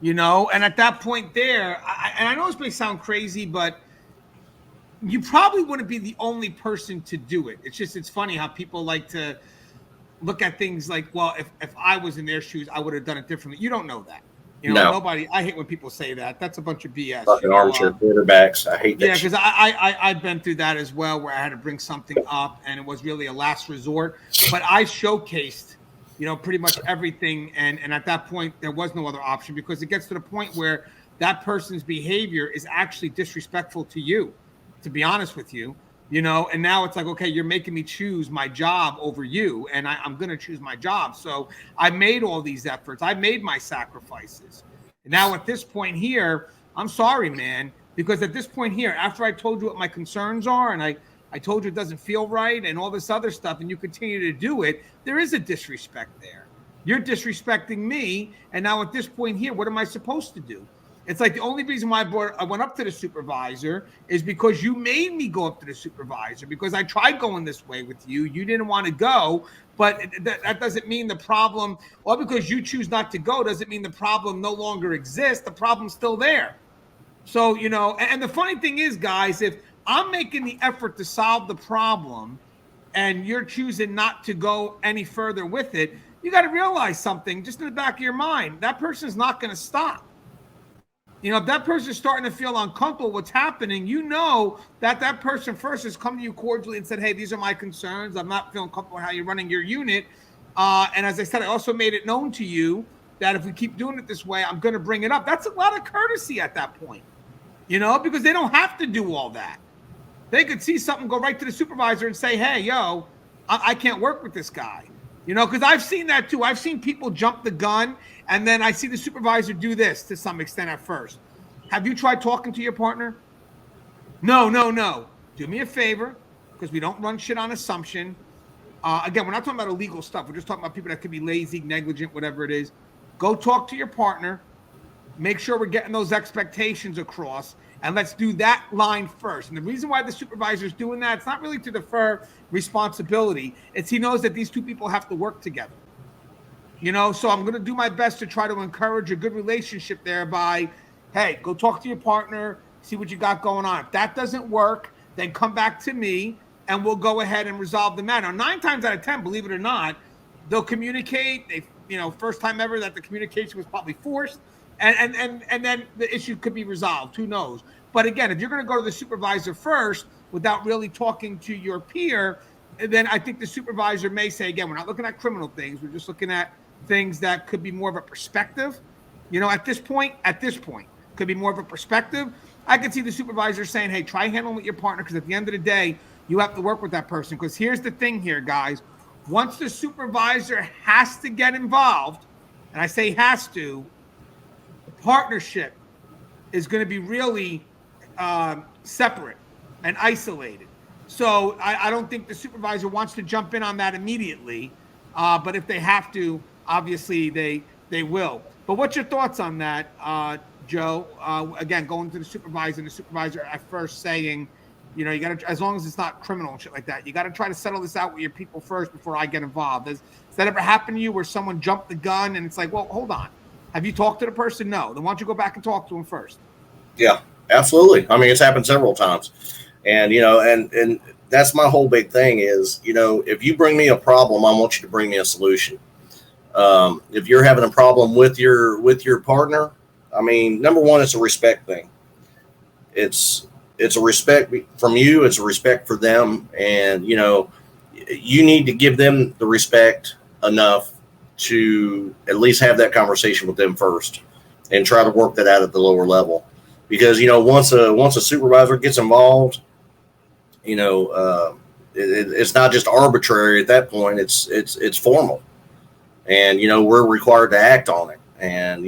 and at that point there, I know this may sound crazy, but you probably wouldn't be the only person to do it. It's funny how people like to look at things like, well, if I was in their shoes, I would have done it differently. You don't know that. No. Nobody. I hate when people say that. That's a bunch of BS. Fucking armchair quarterbacks. I hate that. Yeah, because I've been through that as well, where I had to bring something up, and it was really a last resort. But I showcased, pretty much everything, and at that point there was no other option because it gets to the point where that person's behavior is actually disrespectful to you. To be honest with you. And now it's like, okay, you're making me choose my job over you, and I'm going to choose my job. So I made all these efforts. I made my sacrifices. And now at this point here, I'm sorry, man, because at this point here, after I told you what my concerns are, and I told you it doesn't feel right and all this other stuff, and you continue to do it, there is a disrespect there. You're disrespecting me. And now at this point here, what am I supposed to do? It's like the only reason why I went up to the supervisor is because you made me go up to the supervisor, because I tried going this way with you. You didn't want to go, but that doesn't mean the problem, or because you choose not to go, doesn't mean the problem no longer exists. The problem's still there. So, and the funny thing is, guys, if I'm making the effort to solve the problem and you're choosing not to go any further with it, you got to realize something just in the back of your mind. That person's not going to stop. If that person's starting to feel uncomfortable what's happening, that person first has come to you cordially and said, hey, these are my concerns. I'm not feeling comfortable with how you're running your unit. And as I said, I also made it known to you that if we keep doing it this way, I'm going to bring it up. That's a lot of courtesy at that point, because they don't have to do all that. They could see something, go right to the supervisor and say, hey, yo, I can't work with this guy. Because I've seen that too. I've seen people jump the gun, and then I see the supervisor do this to some extent at first. Have you tried talking to your partner? No. Do me a favor, because we don't run shit on assumption. Again, we're not talking about illegal stuff. We're just talking about people that could be lazy, negligent, whatever it is. Go talk to your partner. Make sure we're getting those expectations across, and let's do that line first. And the reason why the supervisor is doing that, it's not really to defer responsibility. It's he knows that these two people have to work together. So I'm going to do my best to try to encourage a good relationship there by, hey, go talk to your partner, see what you got going on. If that doesn't work, then come back to me, and we'll go ahead and resolve the matter. 9 times out of 10, believe it or not, they'll communicate. They, first time ever that the communication was probably forced, and then the issue could be resolved. Who knows? But again, if you're going to go to the supervisor first without really talking to your peer, then I think the supervisor may say, again, we're not looking at criminal things. We're just looking at things that could be more of a perspective. At this point, could be more of a perspective. I could see the supervisor saying, hey, try handling with your partner, because at the end of the day, you have to work with that person. Because here's the thing here, guys. Once the supervisor has to get involved, and I say has to, the partnership is going to be really separate and isolated. So I don't think the supervisor wants to jump in on that immediately. But if they have to, obviously they will. But what's your thoughts on that, Joe? Again, going to the supervisor, and the supervisor at first saying, you got to, as long as it's not criminal and shit like that, you got to try to settle this out with your people first before I get involved. Has that ever happened to you where someone jumped the gun and it's like, well, hold on. Have you talked to the person? No. Then why don't you go back and talk to him first? Yeah, absolutely. I mean, it's happened several times. And, and that's my whole big thing is, if you bring me a problem, I want you to bring me a solution. If you're having a problem with your partner, I mean, number one, it's a respect thing. It's a respect from you. It's a respect for them. And, you need to give them the respect enough to at least have that conversation with them first and try to work that out at the lower level. Because, once a supervisor gets involved, it's not just arbitrary at that point. It's formal. And, we're required to act on it. And,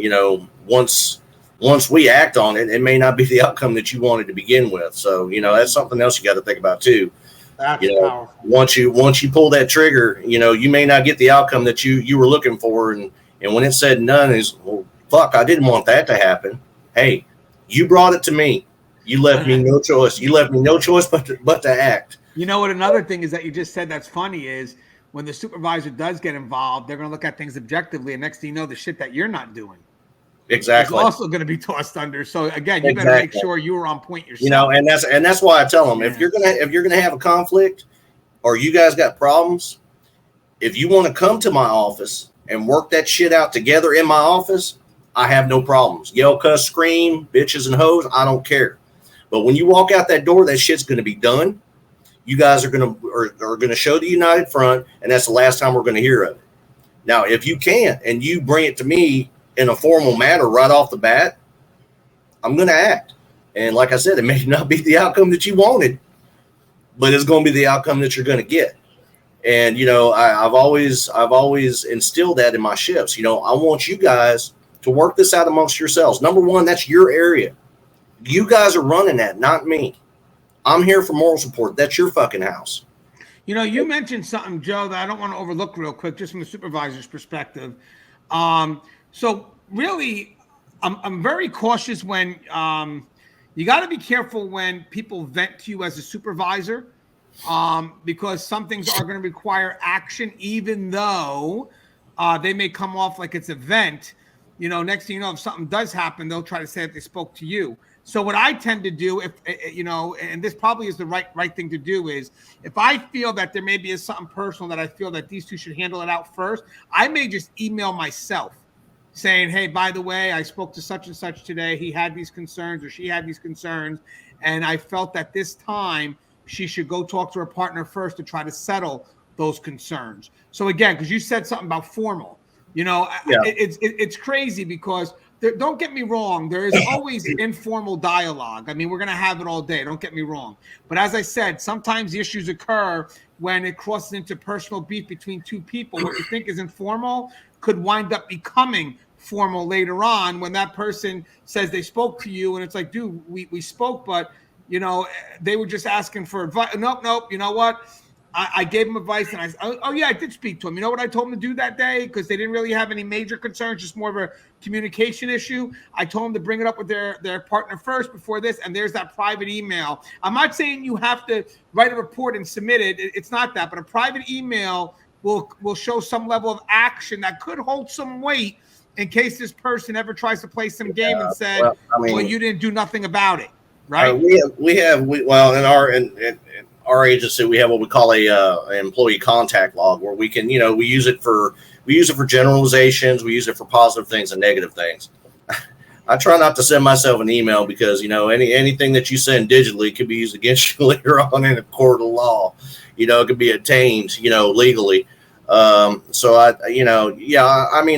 once we act on it, it may not be the outcome that you wanted to begin with. So, that's something else you got to think about too. That's powerful. Once you pull that trigger, you may not get the outcome that you were looking for. And when it's said and done is, well, fuck, I didn't want that to happen. Hey, you brought it to me. You left me no choice. You left me no choice but to act. You know what? Another thing is that you just said that's funny is when the supervisor does get involved, they're going to look at things objectively. And next thing you know, the shit that you're not doing exactly is also going to be tossed under. So again, you better make sure you are on point yourself. And that's why I tell them, if you're gonna have a conflict or you guys got problems, if you want to come to my office and work that shit out together in my office, I have no problems. Yell, cuss, scream, bitches and hoes, I don't care. But when you walk out that door, that shit's going to be done. You guys are going to show the united front, and that's the last time we're going to hear of it. Now, if you can't and you bring it to me in a formal manner right off the bat, I'm going to act. And like I said, it may not be the outcome that you wanted, but it's going to be the outcome that you're going to get. And, I've always instilled that in my shifts. I want you guys to work this out amongst yourselves. Number one, that's your area. You guys are running that, not me. I'm here for moral support. That's your fucking house. You mentioned something, Joe, that I don't want to overlook real quick, just from the supervisor's perspective. So really, I'm very cautious when you got to be careful when people vent to you as a supervisor, because some things are going to require action, even though they may come off like it's a vent. Next thing you know, if something does happen, they'll try to say that they spoke to you. So what I tend to do, if and this probably is the right thing to do, is if I feel that there maybe is something personal that I feel that these two should handle it out first, I may just email myself saying, hey, by the way, I spoke to such and such today. He had these concerns or she had these concerns, and I felt that this time she should go talk to her partner first to try to settle those concerns. So again, because you said something about formal, it's crazy because don't get me wrong, there is always informal dialogue. I mean, we're going to have it all day. Don't get me wrong. But as I said, sometimes the issues occur when it crosses into personal beef between two people. What you think is informal could wind up becoming formal later on when that person says they spoke to you. And it's like, dude, we spoke, but, they were just asking for advice. Nope. You know what? I gave him advice, and I did speak to him. You know what I told him to do that day? Because they didn't really have any major concerns, just more of a communication issue. I told him to bring it up with their partner first before this, and there's that private email. I'm not saying you have to write a report and submit it. It's not that, but a private email will show some level of action that could hold some weight in case this person ever tries to play some game and said, well, you didn't do nothing about it, right? In our agency, we have what we call an employee contact log, where we can, we use it for generalizations, we use it for positive things and negative things. I try not to send myself an email because anything that you send digitally could be used against you later on in a court of law. It could be obtained, legally. So I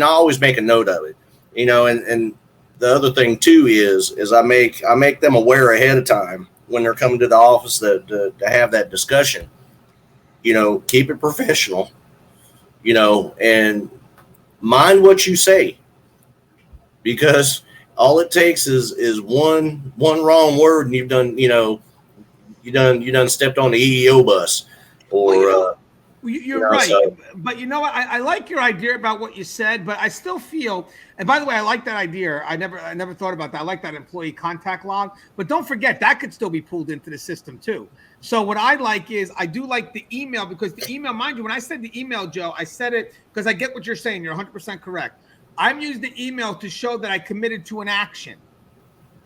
always make a note of it, and the other thing too is I make them aware ahead of time when they're coming to the office to have that discussion. Keep it professional, and mind what you say, because all it takes is one wrong word and you've done, you done stepped on the EEO bus, or you're right. So. But you know what? I like your idea about what you said, but I still feel, and by the way, I like that idea. I never thought about that. I like that employee contact log, but don't forget that could still be pulled into the system too. So what I like is I do like the email, because the email, mind you, when I said the email, Joe, I said it because I get what you're saying. You're 100% correct. I'm using the email to show that I committed to an action.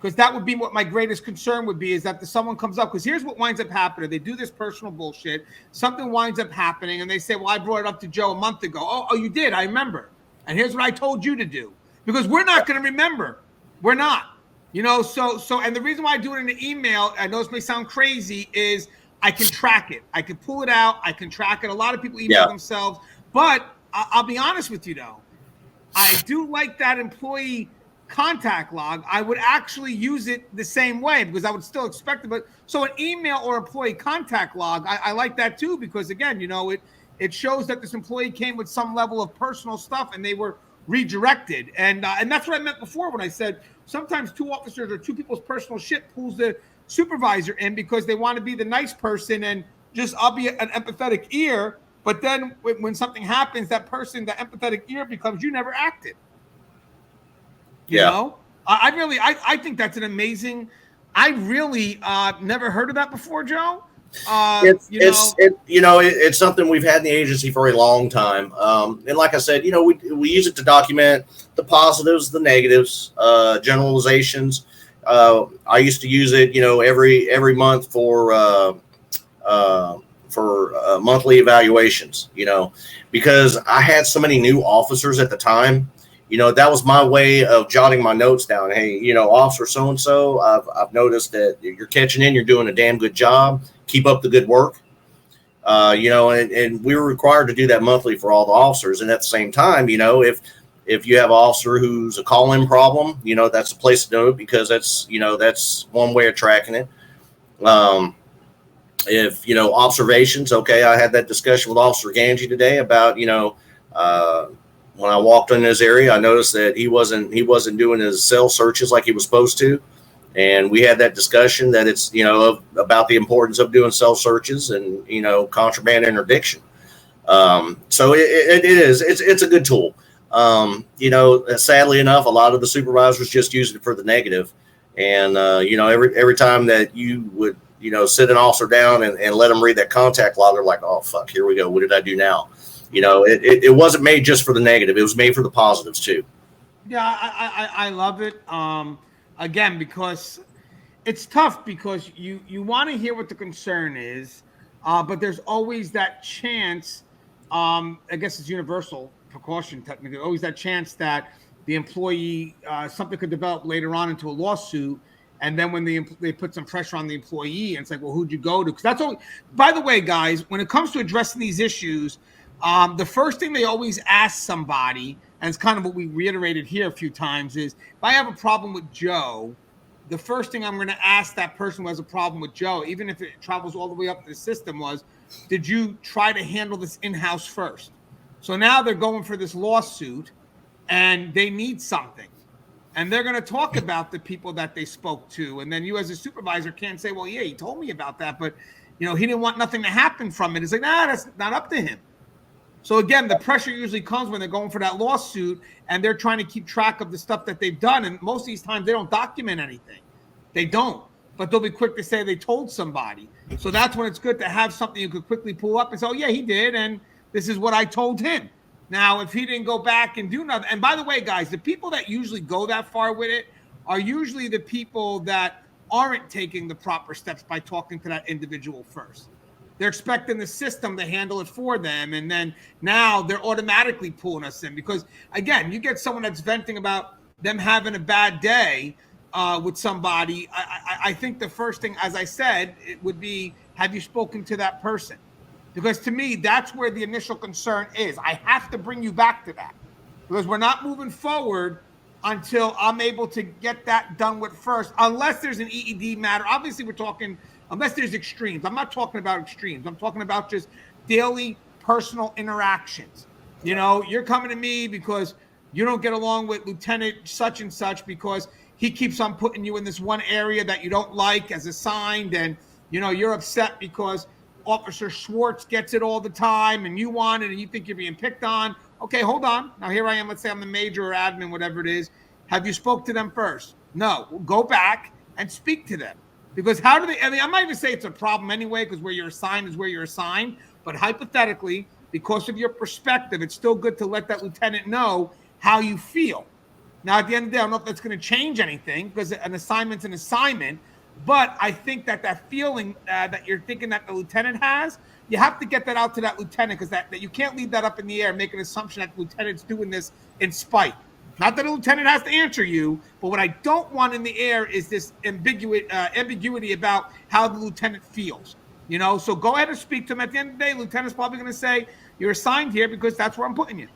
Because that would be what my greatest concern would be, is that someone comes up. Because here's what winds up happening. They do this personal bullshit. Something winds up happening, and they say, well, I brought it up to Joe a month ago. Oh, you did? I remember. And here's what I told you to do. Because we're not going to remember. We're not. So, and the reason why I do it in the email, I know this may sound crazy, is I can track it. I can pull it out. I can track it. A lot of people email themselves. But I'll be honest with you, though. I do like that employee contact log. I would actually use it the same way, because I would still expect it. But so an email or employee contact log, I like that too, because again, it shows that this employee came with some level of personal stuff and they were redirected. And that's what I meant before when I said sometimes two officers or two people's personal shit pulls the supervisor in because they want to be the nice person and just, I'll be an empathetic ear. But then when something happens, that person, the empathetic ear, becomes you never acted. You know, I think that's an amazing. I really never heard of that before, Joe. It's something we've had in the agency for a long time. And like I said, we use it to document the positives, the negatives, generalizations. I used to use it, every month for monthly evaluations, because I had so many new officers at the time. That was my way of jotting my notes down. Hey, officer so-and-so, I've noticed that you're catching in, you're doing a damn good job. Keep up the good work. And we were required to do that monthly for all the officers. And at the same time, if you have an officer who's a call-in problem, that's a place to note, because that's one way of tracking it. If, observations, okay, I had that discussion with Officer Gangi today about, when I walked in this area, I noticed that he wasn't doing his cell searches like he was supposed to. And we had that discussion that it's, about the importance of doing cell searches and, contraband interdiction. So it's a good tool. Sadly enough, a lot of the supervisors just use it for the negative. And, every time that you would, sit an officer down and let them read that contact log, they're like, oh, fuck, here we go. What did I do now? It wasn't made just for the negative. It was made for the positives too. Yeah, I love it. Again, because it's tough, because you want to hear what the concern is, but there's always that chance. I guess it's universal precaution technically. Always that chance that the employee, something could develop later on into a lawsuit. And then when they put some pressure on the employee, and it's like, well, who'd you go to? Because that's all. By the way, guys, when it comes to addressing these issues, the first thing they always ask somebody, and it's kind of what we reiterated here a few times, is if I have a problem with Joe, the first thing I'm going to ask that person who has a problem with Joe, even if it travels all the way up to the system, was, did you try to handle this in-house first? So now they're going for this lawsuit and they need something. And they're going to talk about the people that they spoke to. And then you as a supervisor can't say, well, yeah, he told me about that, but he didn't want nothing to happen from it. It's like, nah, that's not up to him. So again, the pressure usually comes when they're going for that lawsuit and they're trying to keep track of the stuff that they've done. And most of these times they don't document anything. They don't, but they'll be quick to say they told somebody. So that's when it's good to have something you could quickly pull up and say, oh yeah, he did. And this is what I told him. Now, if he didn't go back and do nothing, and by the way, guys, the people that usually go that far with it are usually the people that aren't taking the proper steps by talking to that individual first. they're expecting the system to handle it for them. And then now they're automatically pulling us in because, again, you get someone that's venting about them having a bad day with somebody. I think the first thing, as I said, it would be, have you spoken to that person? Because to me, that's where the initial concern is. I have to bring you back to that because we're not moving forward until I'm able to get that done with first, unless there's an EED matter. Obviously, we're talking, unless there's extremes. I'm not talking about extremes. I'm talking about just daily personal interactions. You know, you're coming to me because you don't get along with Lieutenant such and such because he keeps on putting you in this one area that you don't like as assigned. And, you know, you're upset because Officer Schwartz gets it all the time and you want it and you think you're being picked on. Okay, hold on. Now here I am. Let's say I'm the major or admin, whatever it is. Have you spoke to them first? No. Well, go back and speak to them. Because how do they, I mean, I might even say it's a problem anyway, because where you're assigned is where you're assigned. But hypothetically, because of your perspective, it's still good to let that lieutenant know how you feel. Now, at the end of the day, I don't know if that's going to change anything because an assignment's an assignment. But I think that feeling that you're thinking that the lieutenant has, you have to get that out to that lieutenant because that you can't leave that up in the air and make an assumption that the lieutenant's doing this in spite. Not that a lieutenant has to answer you, but what I don't want in the air is this ambiguity about how the lieutenant feels. You know, so go ahead and speak to him. At the end of the day, lieutenant's probably going to say, you're assigned here because that's where I'm putting you.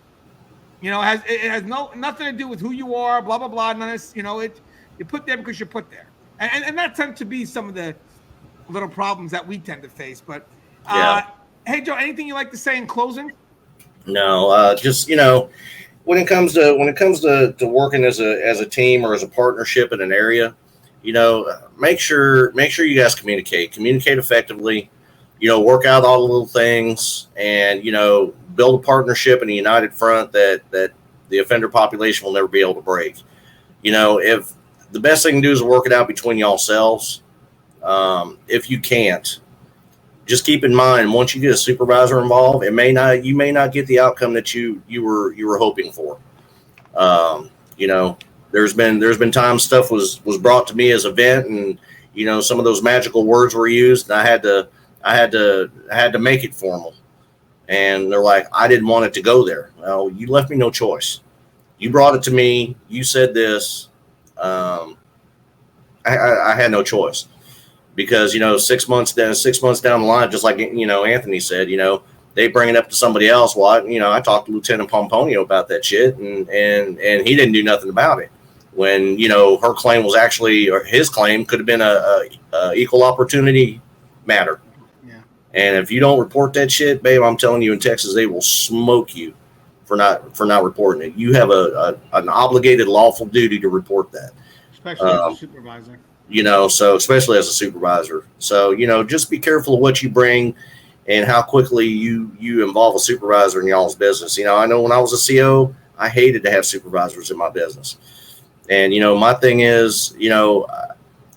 You know, it has nothing to do with who you are, blah, blah, blah. None of this, you know, you're put there because you're put there. And that tends to be some of the little problems that we tend to face. But, hey, Joe, anything you like to say in closing? No, just, you know, when it comes to working as a team or as a partnership in an area, you know, make sure you guys communicate effectively, you know, work out all the little things and, you know, build a partnership in a united front that the offender population will never be able to break. You know, if the best thing to do is work it out between y'all selves. If you can't, just keep in mind, once you get a supervisor involved, you may not get the outcome that you were hoping for. You know, there's been times stuff was brought to me as a vent, and you know, some of those magical words were used, and I had to make it formal. And they're like, I didn't want it to go there. Well, you left me no choice. You brought it to me. You said this. I had no choice. Because, you know, 6 months down the line, just like, you know, Anthony said, you know, they bring it up to somebody else. Well, I talked to Lieutenant Pomponio about that shit, and he didn't do nothing about it. When, you know, her claim was actually, or his claim could have been a equal opportunity matter. Yeah. And if you don't report that shit, babe, I'm telling you, in Texas, they will smoke you for not reporting it. You have an obligated lawful duty to report that. Especially as a supervisor. You know, so especially as a supervisor. So, you know, just be careful of what you bring and how quickly you involve a supervisor in y'all's business. You know, I know when I was a CO, I hated to have supervisors in my business. And, you know, my thing is, you know,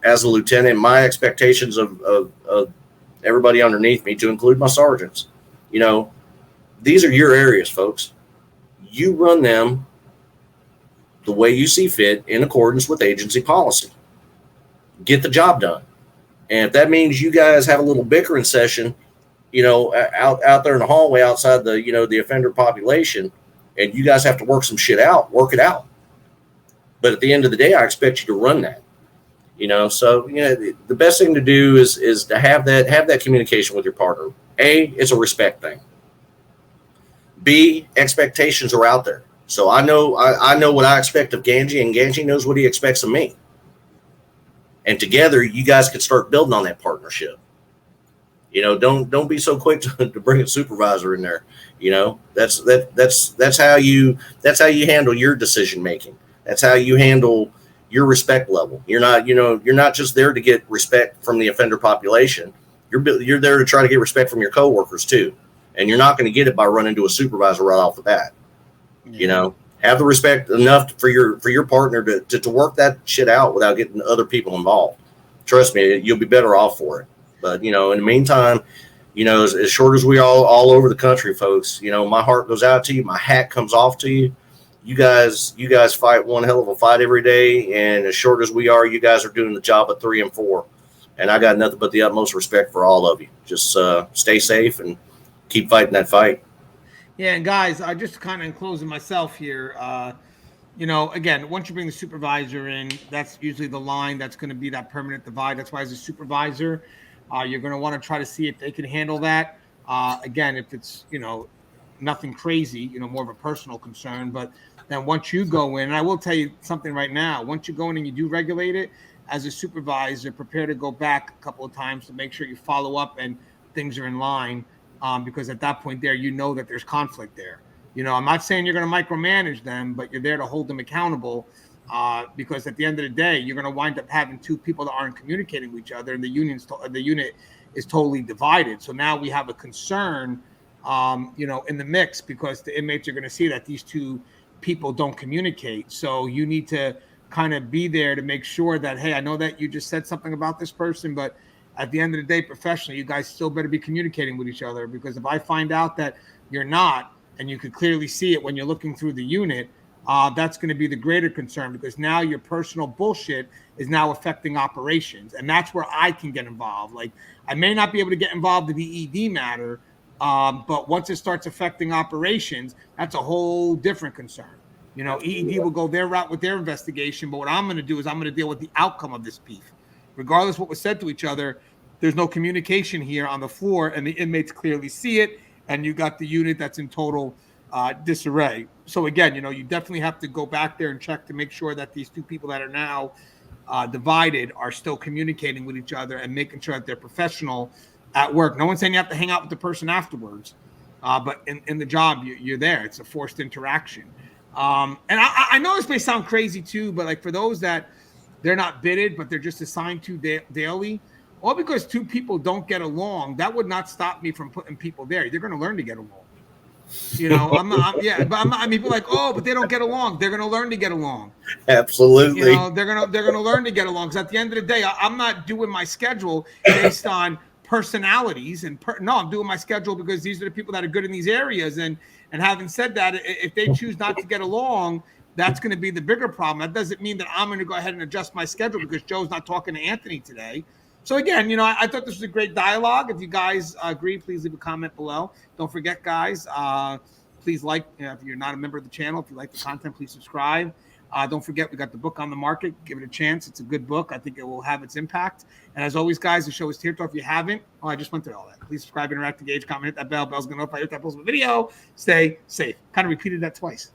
as a lieutenant, my expectations of everybody underneath me, to include my sergeants, you know, these are your areas, folks. You run them the way you see fit in accordance with agency policy. Get the job done. And if that means you guys have a little bickering session, you know, out there in the hallway outside the, you know, the offender population, and you guys have to work some shit out, work it out. But at the end of the day, I expect you to run that, you know. So, you know, the best thing to do is to have that communication with your partner. A, it's a respect thing. B, expectations are out there. So I know what I expect of Gangi, and Gangi knows what he expects of me. And together, you guys can start building on that partnership. You know, don't be so quick to bring a supervisor in there. You know, that's how you handle your decision making. That's how you handle your respect level. You're not just there to get respect from the offender population. You're there to try to get respect from your coworkers too. And you're not going to get it by running to a supervisor right off the bat. Yeah. You know, have the respect enough for your partner to work that shit out without getting other people involved. Trust me, you'll be better off for it. But, you know, in the meantime, you know, as short as we all over the country, folks, you know, my heart goes out to you. My hat comes off to you. You guys fight one hell of a fight every day. And as short as we are, you guys are doing the job of 3 and 4. And I got nothing but the utmost respect for all of you. Just stay safe and keep fighting that fight. Yeah, and guys, I just kind of closing myself here. Again, once you bring the supervisor in, that's usually the line that's going to be that permanent divide. That's why, as a supervisor, you're going to want to try to see if they can handle that. Again, if it's nothing crazy, more of a personal concern. But then once you go in, and I will tell you something right now, once you go in and you do regulate it, as a supervisor, prepare to go back a couple of times to make sure you follow up and things are in line. Because at that point there, that there's conflict there. I'm not saying you're going to micromanage them, but you're there to hold them accountable. Because at the end of the day, you're going to wind up having two people that aren't communicating with each other, and the unit is totally divided. So now we have a concern, in the mix, because the inmates are going to see that these two people don't communicate. So you need to kind of be there to make sure that, hey, I know that you just said something about this person, but at the end of the day, professionally, you guys still better be communicating with each other, because if I find out that you're not, and you could clearly see it when you're looking through the unit, that's going to be the greater concern, because now your personal bullshit is now affecting operations. And that's where I can get involved. Like, I may not be able to get involved in the ED matter, but once it starts affecting operations, that's a whole different concern. EED will go their route with their investigation, but what I'm going to do is I'm going to deal with the outcome of this beef. Regardless of what was said to each other, there's no communication here on the floor, and the inmates clearly see it, and you got the unit that's in total disarray. So again, you definitely have to go back there and check to make sure that these two people that are now divided are still communicating with each other and making sure that they're professional at work. No one's saying you have to hang out with the person afterwards, but in the job, you're there. It's a forced interaction. And I know this may sound crazy too, but like for those that they're not bidded, but they're just assigned to daily, all because two people don't get along, that would not stop me from putting people there. They're going to learn to get along. People like, oh, but they don't get along. They're going to learn to get along. Absolutely. They're going to learn to get along. Because at the end of the day, I'm not doing my schedule based on personalities I'm doing my schedule because these are the people that are good in these areas. And having said that, if they choose not to get along, that's going to be the bigger problem. That doesn't mean that I'm going to go ahead and adjust my schedule because Joe's not talking to Anthony today. So again, I thought this was a great dialogue. If you guys agree, please leave a comment below. Don't forget, guys, please if you're not a member of the channel, if you like the content, please subscribe. Don't forget, we got the book on the market. Give it a chance. It's a good book. I think it will have its impact. And as always, guys, the show is Tier Talk. If you haven't, I just went through all that. Please subscribe, interact, engage, comment, hit that bell. Bell's going to notify you if I post a video. Stay safe. Kind of repeated that twice.